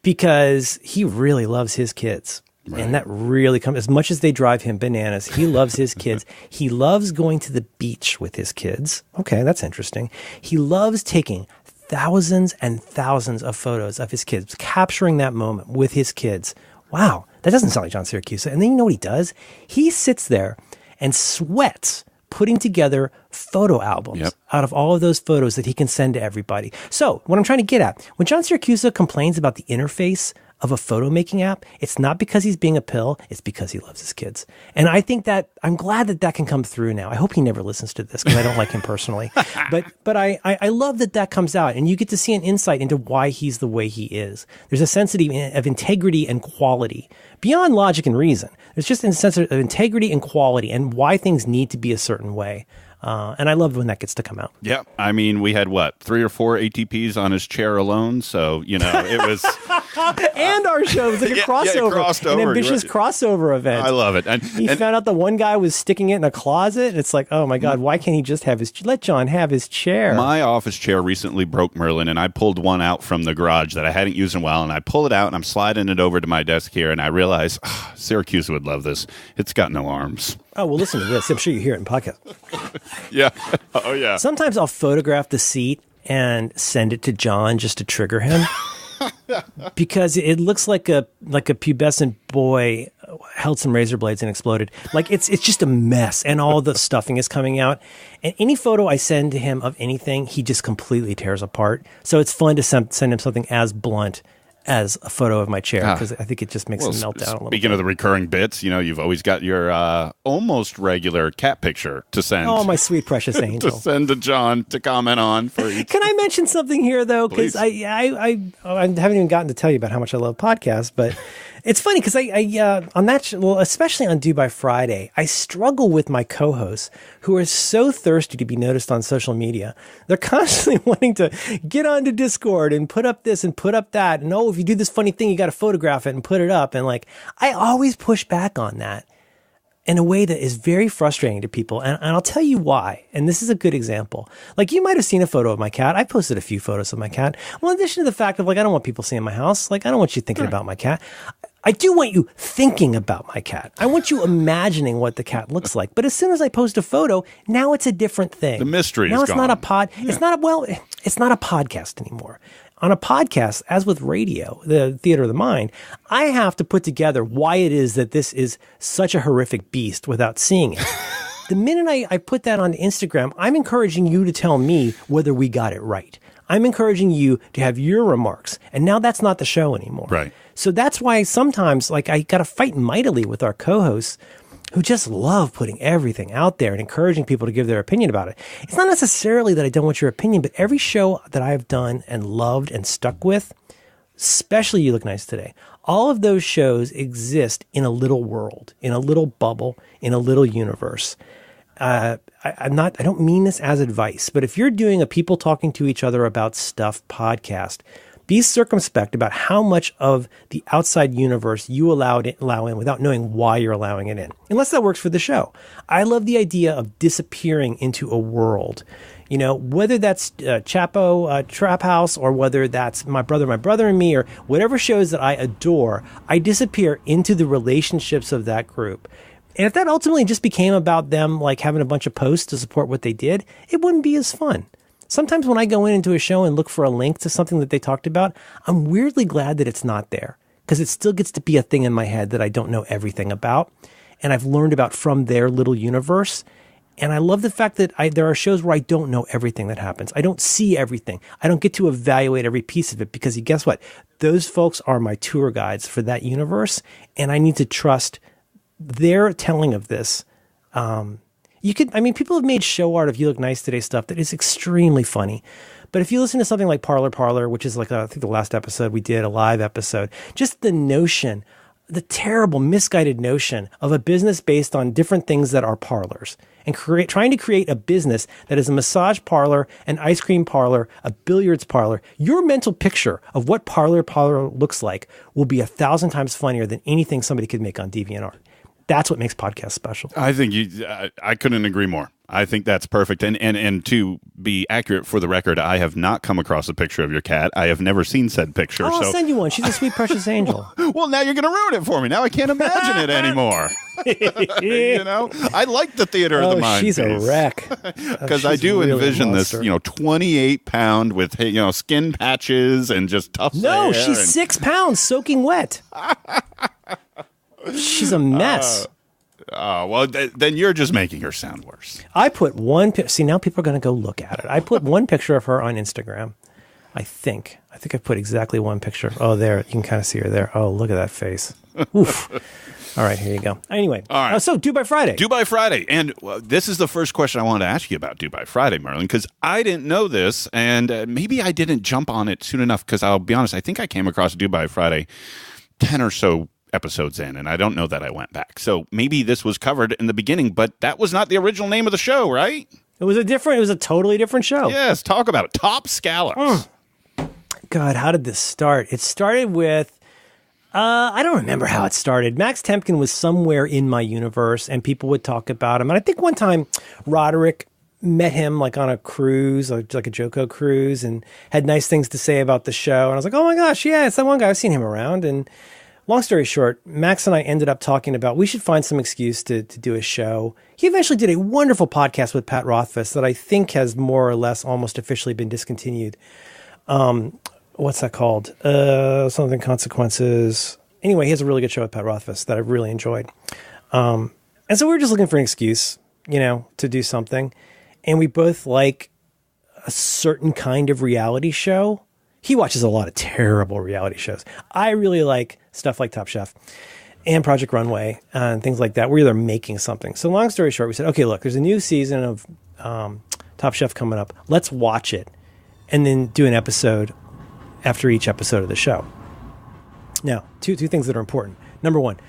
because he really loves his kids. Right. And that really comes, as much as they drive him bananas, he loves his kids. He loves going to the beach with his kids. Okay, that's interesting. He loves taking thousands and thousands of photos of his kids, capturing that moment with his kids. Wow, that doesn't sound like John Siracusa. And then you know what he does? He sits there and sweats putting together photo albums out of all of those photos that he can send to everybody. So what I'm trying to get at, when John Siracusa complains about the interface of a photo making app, it's not because he's being a pill, it's because he loves his kids. And I think that I'm glad that can come through now. I hope he never listens to this because I don't like him personally. But I love that comes out and you get to see an insight into why he's the way he is. There's a sense of integrity and quality beyond logic and reason. There's just a sense of integrity and quality and why things need to be a certain way. And I love when that gets to come out. Yeah. I mean, we had 3 or 4 ATPs on his chair alone. So, you know, it was And our show. It was like a crossover. An ambitious crossover event. I love it. And he found out the one guy was sticking it in a closet. It's like, oh my God, why can't he just let John have his chair? My office chair recently broke, Merlin, and I pulled one out from the garage that I hadn't used in a while, and I pull it out, and I'm sliding it over to my desk here, and I realize Syracuse would love this. It's got no arms. Oh, well, listen to this. I'm sure you hear it in podcast. Yeah. Oh, yeah. Sometimes I'll photograph the seat and send it to John just to trigger him. Because it looks like a pubescent boy held some razor blades and exploded. Like it's just a mess, and all the stuffing is coming out. And any photo I send to him of anything, he just completely tears apart. So it's fun to send him something as blunt as a photo of my chair, because I think it just makes him melt down a little bit. Speaking of the recurring bits, you've always got your almost regular cat picture to send. Oh, my sweet precious angel. To send to John to comment on for each. Can I mention something here, though? Because I haven't even gotten to tell you about how much I love podcasts, but it's funny because on that, especially on Do by Friday, I struggle with my co-hosts who are so thirsty to be noticed on social media. They're constantly wanting to get onto Discord and put up this and put up that. And if you do this funny thing, you got to photograph it and put it up. And I always push back on that in a way that is very frustrating to people. And I'll tell you why. And this is a good example. You might have seen a photo of my cat. I posted a few photos of my cat. Well, in addition to the fact of I don't want people seeing my house. I don't want you thinking about my cat. I do want you thinking about my cat. I want you imagining what the cat looks like. But as soon as I post a photo, now it's a different thing. The mystery is gone. Now it's not a pod. Yeah. It's not a podcast anymore. On a podcast, as with radio, the theater of the mind, I have to put together why it is that this is such a horrific beast without seeing it. The minute I put that on Instagram, I'm encouraging you to tell me whether we got it right. I'm encouraging you to have your remarks. And now that's not the show anymore. Right. So that's why sometimes I got to fight mightily with our co-hosts who just love putting everything out there and encouraging people to give their opinion about it. It's not necessarily that I don't want your opinion, but every show that I've done and loved and stuck with, especially You Look Nice Today, all of those shows exist in a little world, in a little bubble, in a little universe. I don't mean this as advice, but if you're doing a people talking to each other about stuff podcast, be circumspect about how much of the outside universe you allow in without knowing why you're allowing it in, unless that works for the show. I love the idea of disappearing into a world, whether that's Chapo Trap House, or whether that's My Brother and Me, or whatever shows that I adore. I disappear into the relationships of that group. And if that ultimately just became about them having a bunch of posts to support what they did, it wouldn't be as fun. Sometimes when I go into a show and look for a link to something that they talked about, I'm weirdly glad that it's not there, because it still gets to be a thing in my head that I don't know everything about, and I've learned about from their little universe. And I love the fact that there are shows where I don't know everything that happens. I don't see everything. I don't get to evaluate every piece of it, because guess what? Those folks are my tour guides for that universe, and I need to trust their telling of this. People have made show art of You Look Nice Today stuff that is extremely funny. But if you listen to something like Parlor, which is I think the last episode we did, a live episode, just the notion, the terrible misguided notion of a business based on different things that are parlors, and trying to create a business that is a massage parlor, an ice cream parlor, a billiards parlor. Your mental picture of what parlor looks like will be 1,000 times funnier than anything somebody could make on DeviantArt. That's what makes podcasts special. I think I couldn't agree more. I think that's perfect. And to be accurate, for the record, I have not come across a picture of your cat. I have never seen said picture. I'll send you one. She's a sweet, precious angel. Well, now you're going to ruin it for me. Now I can't imagine it anymore. I like the theater of the mind. She's a wreck. Because I do really envision this, 28-pound with skin patches and just tough hair. No, she's 6 pounds soaking wet. She's a mess. Well, then you're just making her sound worse. I put one see, now people are going to go look at it. I put one picture of her on Instagram. I think I put exactly one picture. Oh, there. You can kind of see her there. Oh, look at that face. Oof. All right, here you go. Anyway, all right. So Do by Friday. Do by Friday. And this is the first question I wanted to ask you about Do by Friday, Merlin, because I didn't know this, and maybe I didn't jump on it soon enough, because I'll be honest, I think I came across Do by Friday 10 or so episodes in, and I don't know that I went back. So maybe this was covered in the beginning, but that was not the original name of the show, right? It was a totally different show. Yes, talk about it. Top Scallops. God, how did this start? It started with, I don't remember how it started. Max Temkin was somewhere in my universe and people would talk about him. And I think one time Roderick met him like on a cruise, like a JoCo cruise, and had nice things to say about the show. And I was like, oh my gosh, yeah, it's that one guy. I've seen him around. And long story short, Max and I ended up talking about we should find some excuse to do a show. He eventually did a wonderful podcast with Pat Rothfuss that I think has more or less almost officially been discontinued. What's that called? Something Consequences. Anyway, he has a really good show with Pat Rothfuss that I've really enjoyed. And so we were just looking for an excuse, to do something. And we both like a certain kind of reality show. He watches a lot of terrible reality shows. I really like stuff like Top Chef and Project Runway and things like that, where they're making something. So long story short, we said, okay, look, there's a new season of Top Chef coming up. Let's watch it and then do an episode after each episode of the show. Now, two things that are important. Number one,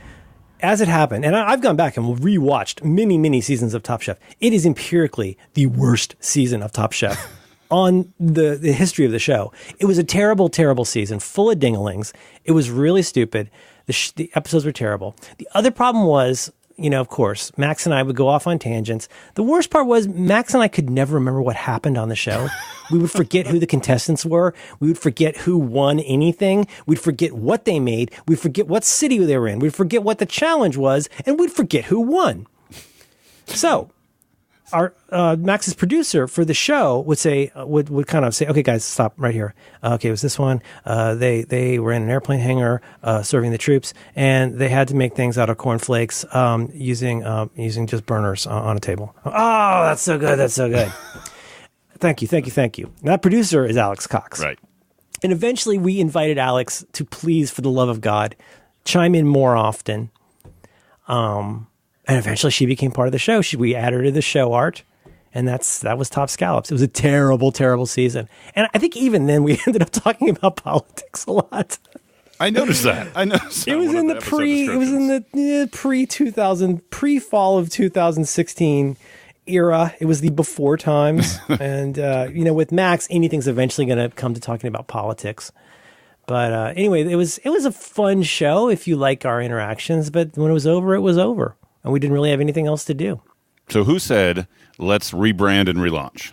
as it happened, and I've gone back and rewatched many seasons of Top Chef. It is empirically the worst season of Top Chef on the history of the show. It was a terrible, terrible season, full of dinglings. It was really stupid. The episodes were terrible. The other problem was, of course, Max and I would go off on tangents. The worst part was Max and I could never remember what happened on the show. We would forget who the contestants were. We would forget who won anything. We'd forget what they made. We'd forget what city they were in. We'd forget what the challenge was, and we'd forget who won. So our Max's producer for the show would say, would kind of say, okay, guys, stop right here. Okay, it was this one. They were in an airplane hangar serving the troops, and they had to make things out of cornflakes using just burners on a table. Oh, that's so good. That's so good. Thank you. And that producer is Alex Cox. Right. And eventually we invited Alex to please, for the love of God, chime in more often. And eventually she became part of the show. We added her to the show art, and that was Top Scallops. It was a terrible, terrible season. And I think even then we ended up talking about politics a lot. I noticed that. It was in the pre-fall of 2016 era. It was the before times. And, with Max, anything's eventually going to come to talking about politics. But anyway, it was a fun show if you like our interactions. But when it was over, it was over. And we didn't really have anything else to do. So who said, let's rebrand and relaunch?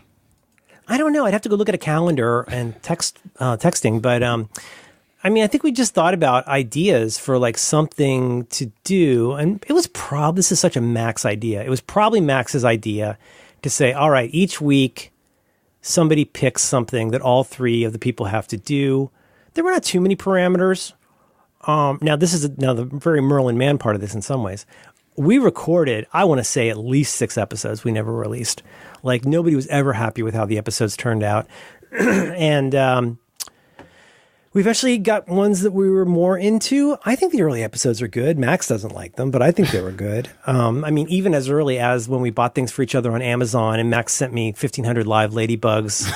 I don't know. I'd have to go look at a calendar and texting. But, I think we just thought about ideas for like something to do. And it was this is such a Max idea. It was probably Max's idea to say, all right, each week somebody picks something that all three of the people have to do. There were not too many parameters. Now, this is the very Merlin Mann part of this in some ways. We recorded, I want to say, at least 6 episodes we never released. Like, nobody was ever happy with how the episodes turned out. And we've actually got ones that we were more into. I think the early episodes are good. Max doesn't like them, but I think they were good. Even as early as when we bought things for each other on Amazon, and Max sent me 1,500 live ladybugs.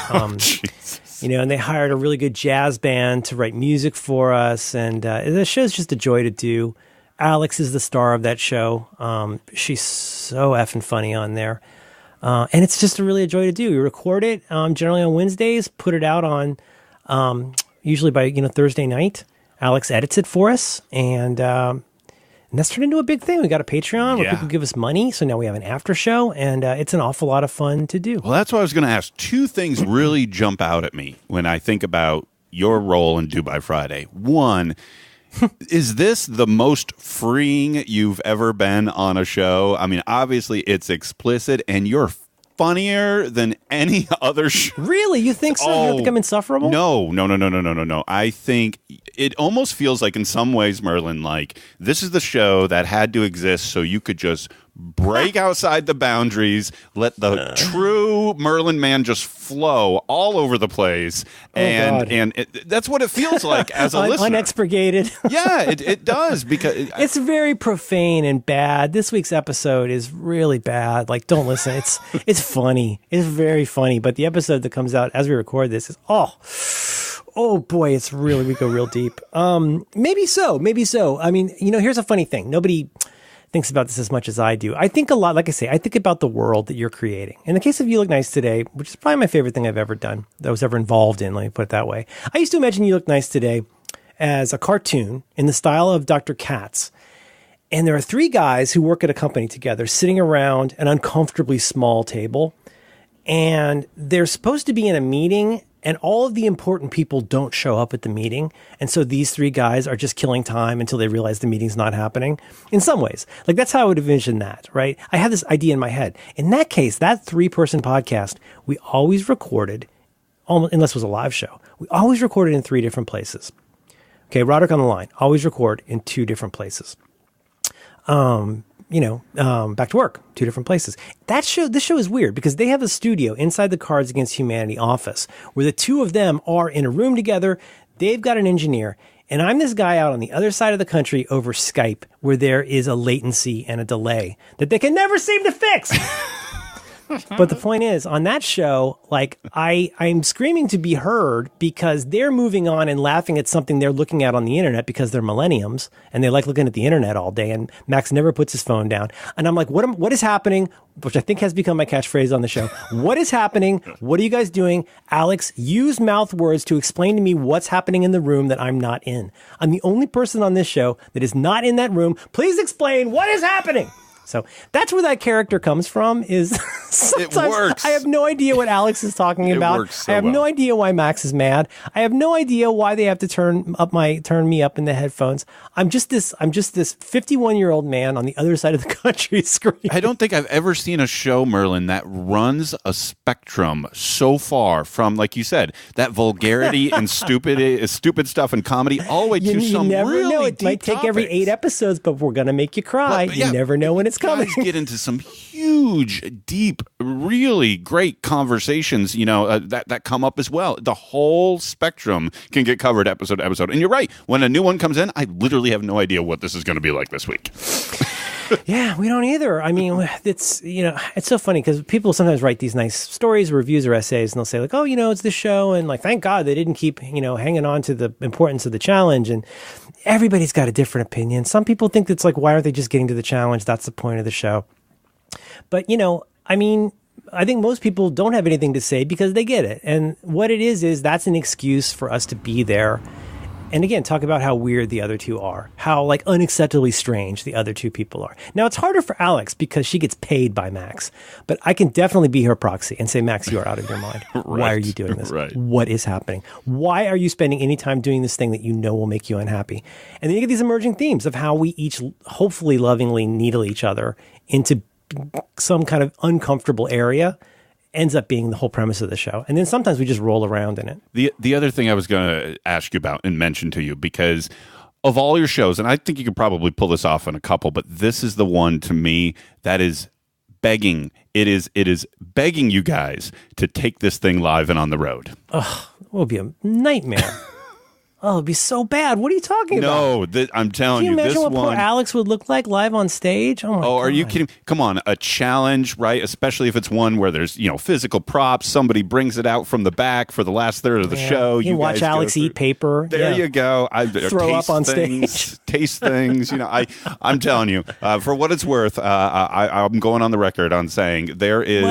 And they hired a really good jazz band to write music for us. And the show's just a joy to do. Alex is the star of that show. She's so effing funny on there. And it's just really a joy to do. We record it generally on Wednesdays, put it out on usually by Thursday night. Alex edits it for us, and that's turned into a big thing. We got a Patreon where people give us money, so now we have an after show, and it's an awful lot of fun to do. Well, that's what I was going to ask. 2 things really jump out at me when I think about your role in Do By Friday. One, is this the most freeing you've ever been on a show? I mean, obviously it's explicit, and you're funnier than any other show. Really? You think so? You don't think I'm insufferable? No. I think it almost feels like in some ways, Merlin, like this is the show that had to exist so you could just break outside the boundaries, let the true Merlin Mann just flow all over the place. And that's what it feels like as a listener. Unexpurgated. Yeah, it does, because it's very profane and bad. This week's episode is really bad. Like, don't listen. It's funny. It's very funny. But the episode that comes out as we record this is oh boy, we go real deep. Maybe so. I mean, here's a funny thing. Nobody thinks about this as much as I do. I think a lot, like I say, I think about the world that you're creating. In the case of You Look Nice Today, which is probably my favorite thing I've ever done, that I was ever involved in, let me put it that way. I used to imagine You Look Nice Today as a cartoon in the style of Dr. Katz. And there are three guys who work at a company together sitting around an uncomfortably small table. And they're supposed to be in a meeting, and all of the important people don't show up at the meeting. And so these three guys are just killing time until they realize the meeting's not happening. In some ways, like that's how I would envision that, right? I had this idea in my head. In that case, that 3-person podcast, we always recorded, unless it was a live show, we always recorded in 3 different places. Okay, Roderick on the line, always record in 2 different places. Back to work, 2 different places. This show is weird because they have a studio inside the Cards Against Humanity office where the 2 of them are in a room together. They've got an engineer, and I'm this guy out on the other side of the country over Skype where there is a latency and a delay that they can never seem to fix. But the point is, on that show, like I'm screaming to be heard because they're moving on and laughing at something they're looking at on the internet because they're millenniums and they like looking at the internet all day. And Max never puts his phone down. And I'm like, what is happening? Which I think has become my catchphrase on the show. What is happening? What are you guys doing? Alex, use mouth words to explain to me what's happening in the room that I'm not in. I'm the only person on this show that is not in that room. Please explain what is happening. So that's where that character comes from. Is sometimes it works. I have no idea what Alex is talking about. It works so I have no idea why Max is mad. I have no idea why they have to turn me up in the headphones. I'm just this 51-year-old man on the other side of the country screaming. I don't think I've ever seen a show, Merlin, that runs a spectrum so far from, like you said, that vulgarity and stupid stuff and comedy all the way to some never really know. It deep might take every topics. 8 episodes, but we're gonna make you cry. But, yeah, you never know when it's coming. Guys get into some huge, deep, really great conversations, that come up as well. The whole spectrum can get covered episode to episode. And you're right. When a new one comes in, I literally have no idea what this is going to be like this week. Yeah, we don't either. I mean, it's so funny because people sometimes write these nice stories, reviews, or essays, and they'll say like, oh, it's this show, and like, thank God they didn't keep, hanging on to the importance of the challenge. And everybody's got a different opinion. Some people think it's like, why aren't they just getting to the challenge? That's the point of the show. But, I think most people don't have anything to say because they get it. And what it is that's an excuse for us to be there. And again, talk about how weird the other 2 are, how like unacceptably strange the other 2 people are. Now, it's harder for Alex because she gets paid by Max, but I can definitely be her proxy and say, Max, you are out of your mind. Right. Why are you doing this? Right. What is happening? Why are you spending any time doing this thing that will make you unhappy? And then you get these emerging themes of how we each hopefully lovingly needle each other into some kind of uncomfortable area. Ends up being the whole premise of the show. And then sometimes we just roll around in it. The other thing I was going to ask you about and mention to you, because of all your shows, and I think you could probably pull this off in a couple, but this is the one to me that is begging. It is begging you guys to take this thing live and on the road. Ugh, it would be a nightmare. Oh, it'd be so bad. What are you talking about? No, I'm telling you. Can you imagine this what one, poor Alex would look like live on stage? Oh, my God. Are you kidding? Come on, a challenge, right? Especially if it's one where there's, physical props. Somebody brings it out from the back for the last third of the show. You watch guys Alex eat paper. There you go. Throw up on stage. Taste things. I'm telling you, for what it's worth, I'm going on the record on saying there is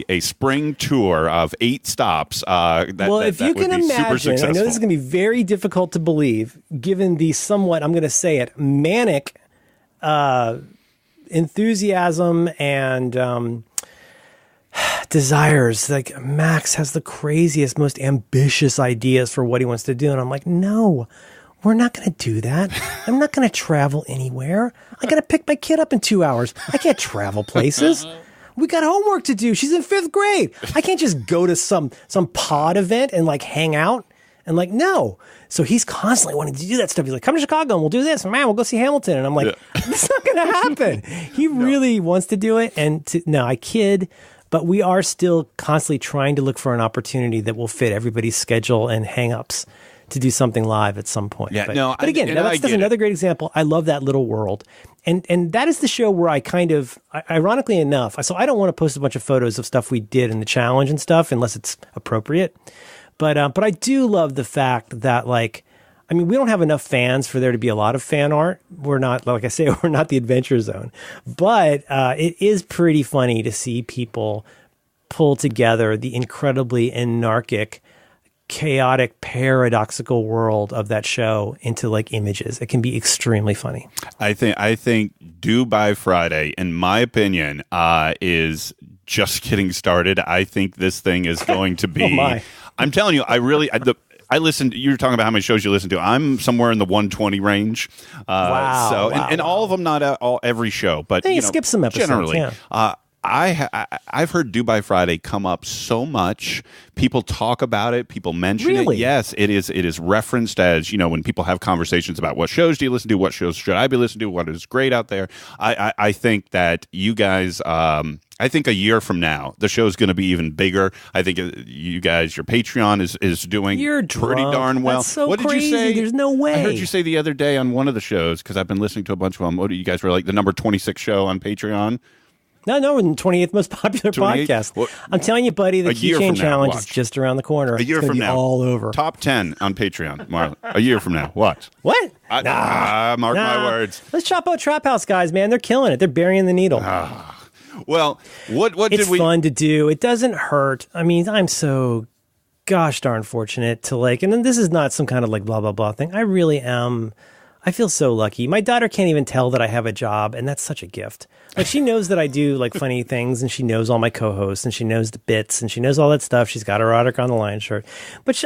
a spring tour of 8 stops. If you can imagine, I know this is going to be very difficult to believe, given the somewhat, I'm going to say it, manic enthusiasm and desires. Like, Max has the craziest, most ambitious ideas for what he wants to do. And I'm like, no, we're not going to do that. I'm not going to travel anywhere. I got to pick my kid up in 2 hours. I can't travel places. We got homework to do. She's in 5th grade. I can't just go to some pod event and like hang out. And like, no. So he's constantly wanting to do that stuff. He's like, come to Chicago and we'll do this. And man, we'll go see Hamilton. And I'm like, it's not going to happen. He really wants to do it. And no, I kid. But we are still constantly trying to look for an opportunity that will fit everybody's schedule and hang-ups to do something live at some point. Yeah, but again, that's another great example. I love that little world. And that is the show where I kind of, ironically enough, so I don't want to post a bunch of photos of stuff we did in the challenge and stuff unless it's appropriate. But I do love the fact that, like, I mean, we don't have enough fans for there to be a lot of fan art. We're not, like I say, we're not the Adventure Zone. But it is pretty funny to see people pull together the incredibly anarchic, chaotic, paradoxical world of that show into like images. It can be extremely funny. I think Due by Friday, in my opinion, is just getting started. I think this thing is going to be. Oh my. I'm telling you, I listened. You were talking about how many shows you listen to. I'm somewhere in the 120 range. Wow. So, wow, and all of them, not every show, but you skip some episodes. Generally, yeah. I've heard Due by Friday come up so much. People talk about it. People mention it. Yes, it is referenced as, when people have conversations about what shows do you listen to, what shows should I be listening to, what is great out there. I think that you guys. I think a year from now, the show's going to be even bigger. I think you guys, your Patreon is doing pretty darn well. That's so what did crazy. You say? There's no way. I heard you say the other day on one of the shows, because I've been listening to a bunch of them. What you guys were like the number 26 show on Patreon? No, 28th most popular 28th? Podcast. Well, I'm telling you, buddy, the Keychain Challenge is just around the corner. A year from now, all over. Top 10 on Patreon, Marlon. A year from now, watch. What? Mark my words. Let's chop out Trap House guys, man. They're killing it. They're burying the needle. Well, what it's did we? It's fun to do. It doesn't hurt. I mean, I'm so gosh darn fortunate to and then this is not some kind of blah blah blah thing. I really am. I feel so lucky. My daughter can't even tell that I have a job, and that's such a gift. She knows that I do funny things, and she knows all my co-hosts, and she knows the bits, and she knows all that stuff. She's got her Roderick on the line shirt. But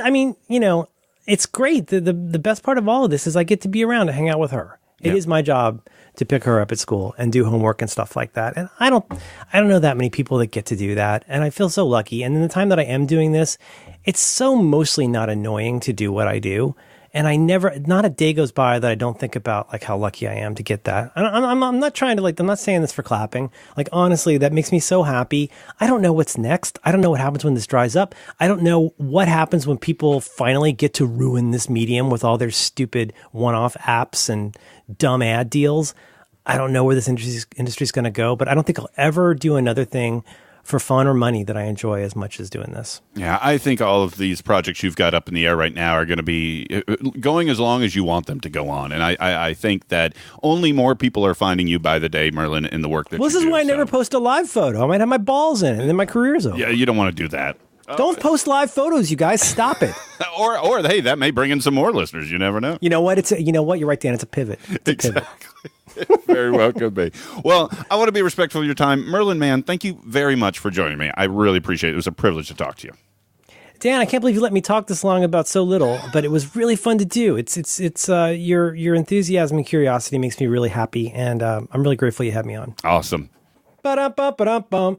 it's great. The best part of all of this is I get to be around to hang out with her. It is my job to pick her up at school and do homework and stuff like that. And I don't know that many people that get to do that. And I feel so lucky. And in the time that I am doing this, it's so mostly not annoying to do what I do. And not a day goes by that I don't think about how lucky I am to get that. I'm not trying to I'm not saying this for clapping. Honestly, that makes me so happy. I don't know what's next. I don't know what happens when this dries up. I don't know what happens when people finally get to ruin this medium with all their stupid one-off apps and dumb ad deals. I don't know where this industry is going to go, but I don't think I'll ever do another thing for fun or money that I enjoy as much as doing this. Yeah, I think all of these projects you've got up in the air right now are going to be going as long as you want them to go on. And I think that only more people are finding you by the day, Merlin, in the work that you do. This is why I never post a live photo. I might have my balls in it, and then my career's over. Yeah, you don't want to do that. Don't post live photos, you guys. Stop it. or hey, that may bring in some more listeners. You never know. You know what? You're right, Dan. It's a pivot. Exactly. Very well could be. Well, I want to be respectful of your time. Merlin Mann, thank you very much for joining me. I really appreciate it. It was a privilege to talk to you. Dan, I can't believe you let me talk this long about so little, but it was really fun to do. It's your enthusiasm and curiosity makes me really happy, and I'm really grateful you had me on. Awesome. Ba-dum-bum-ba-dum-bum.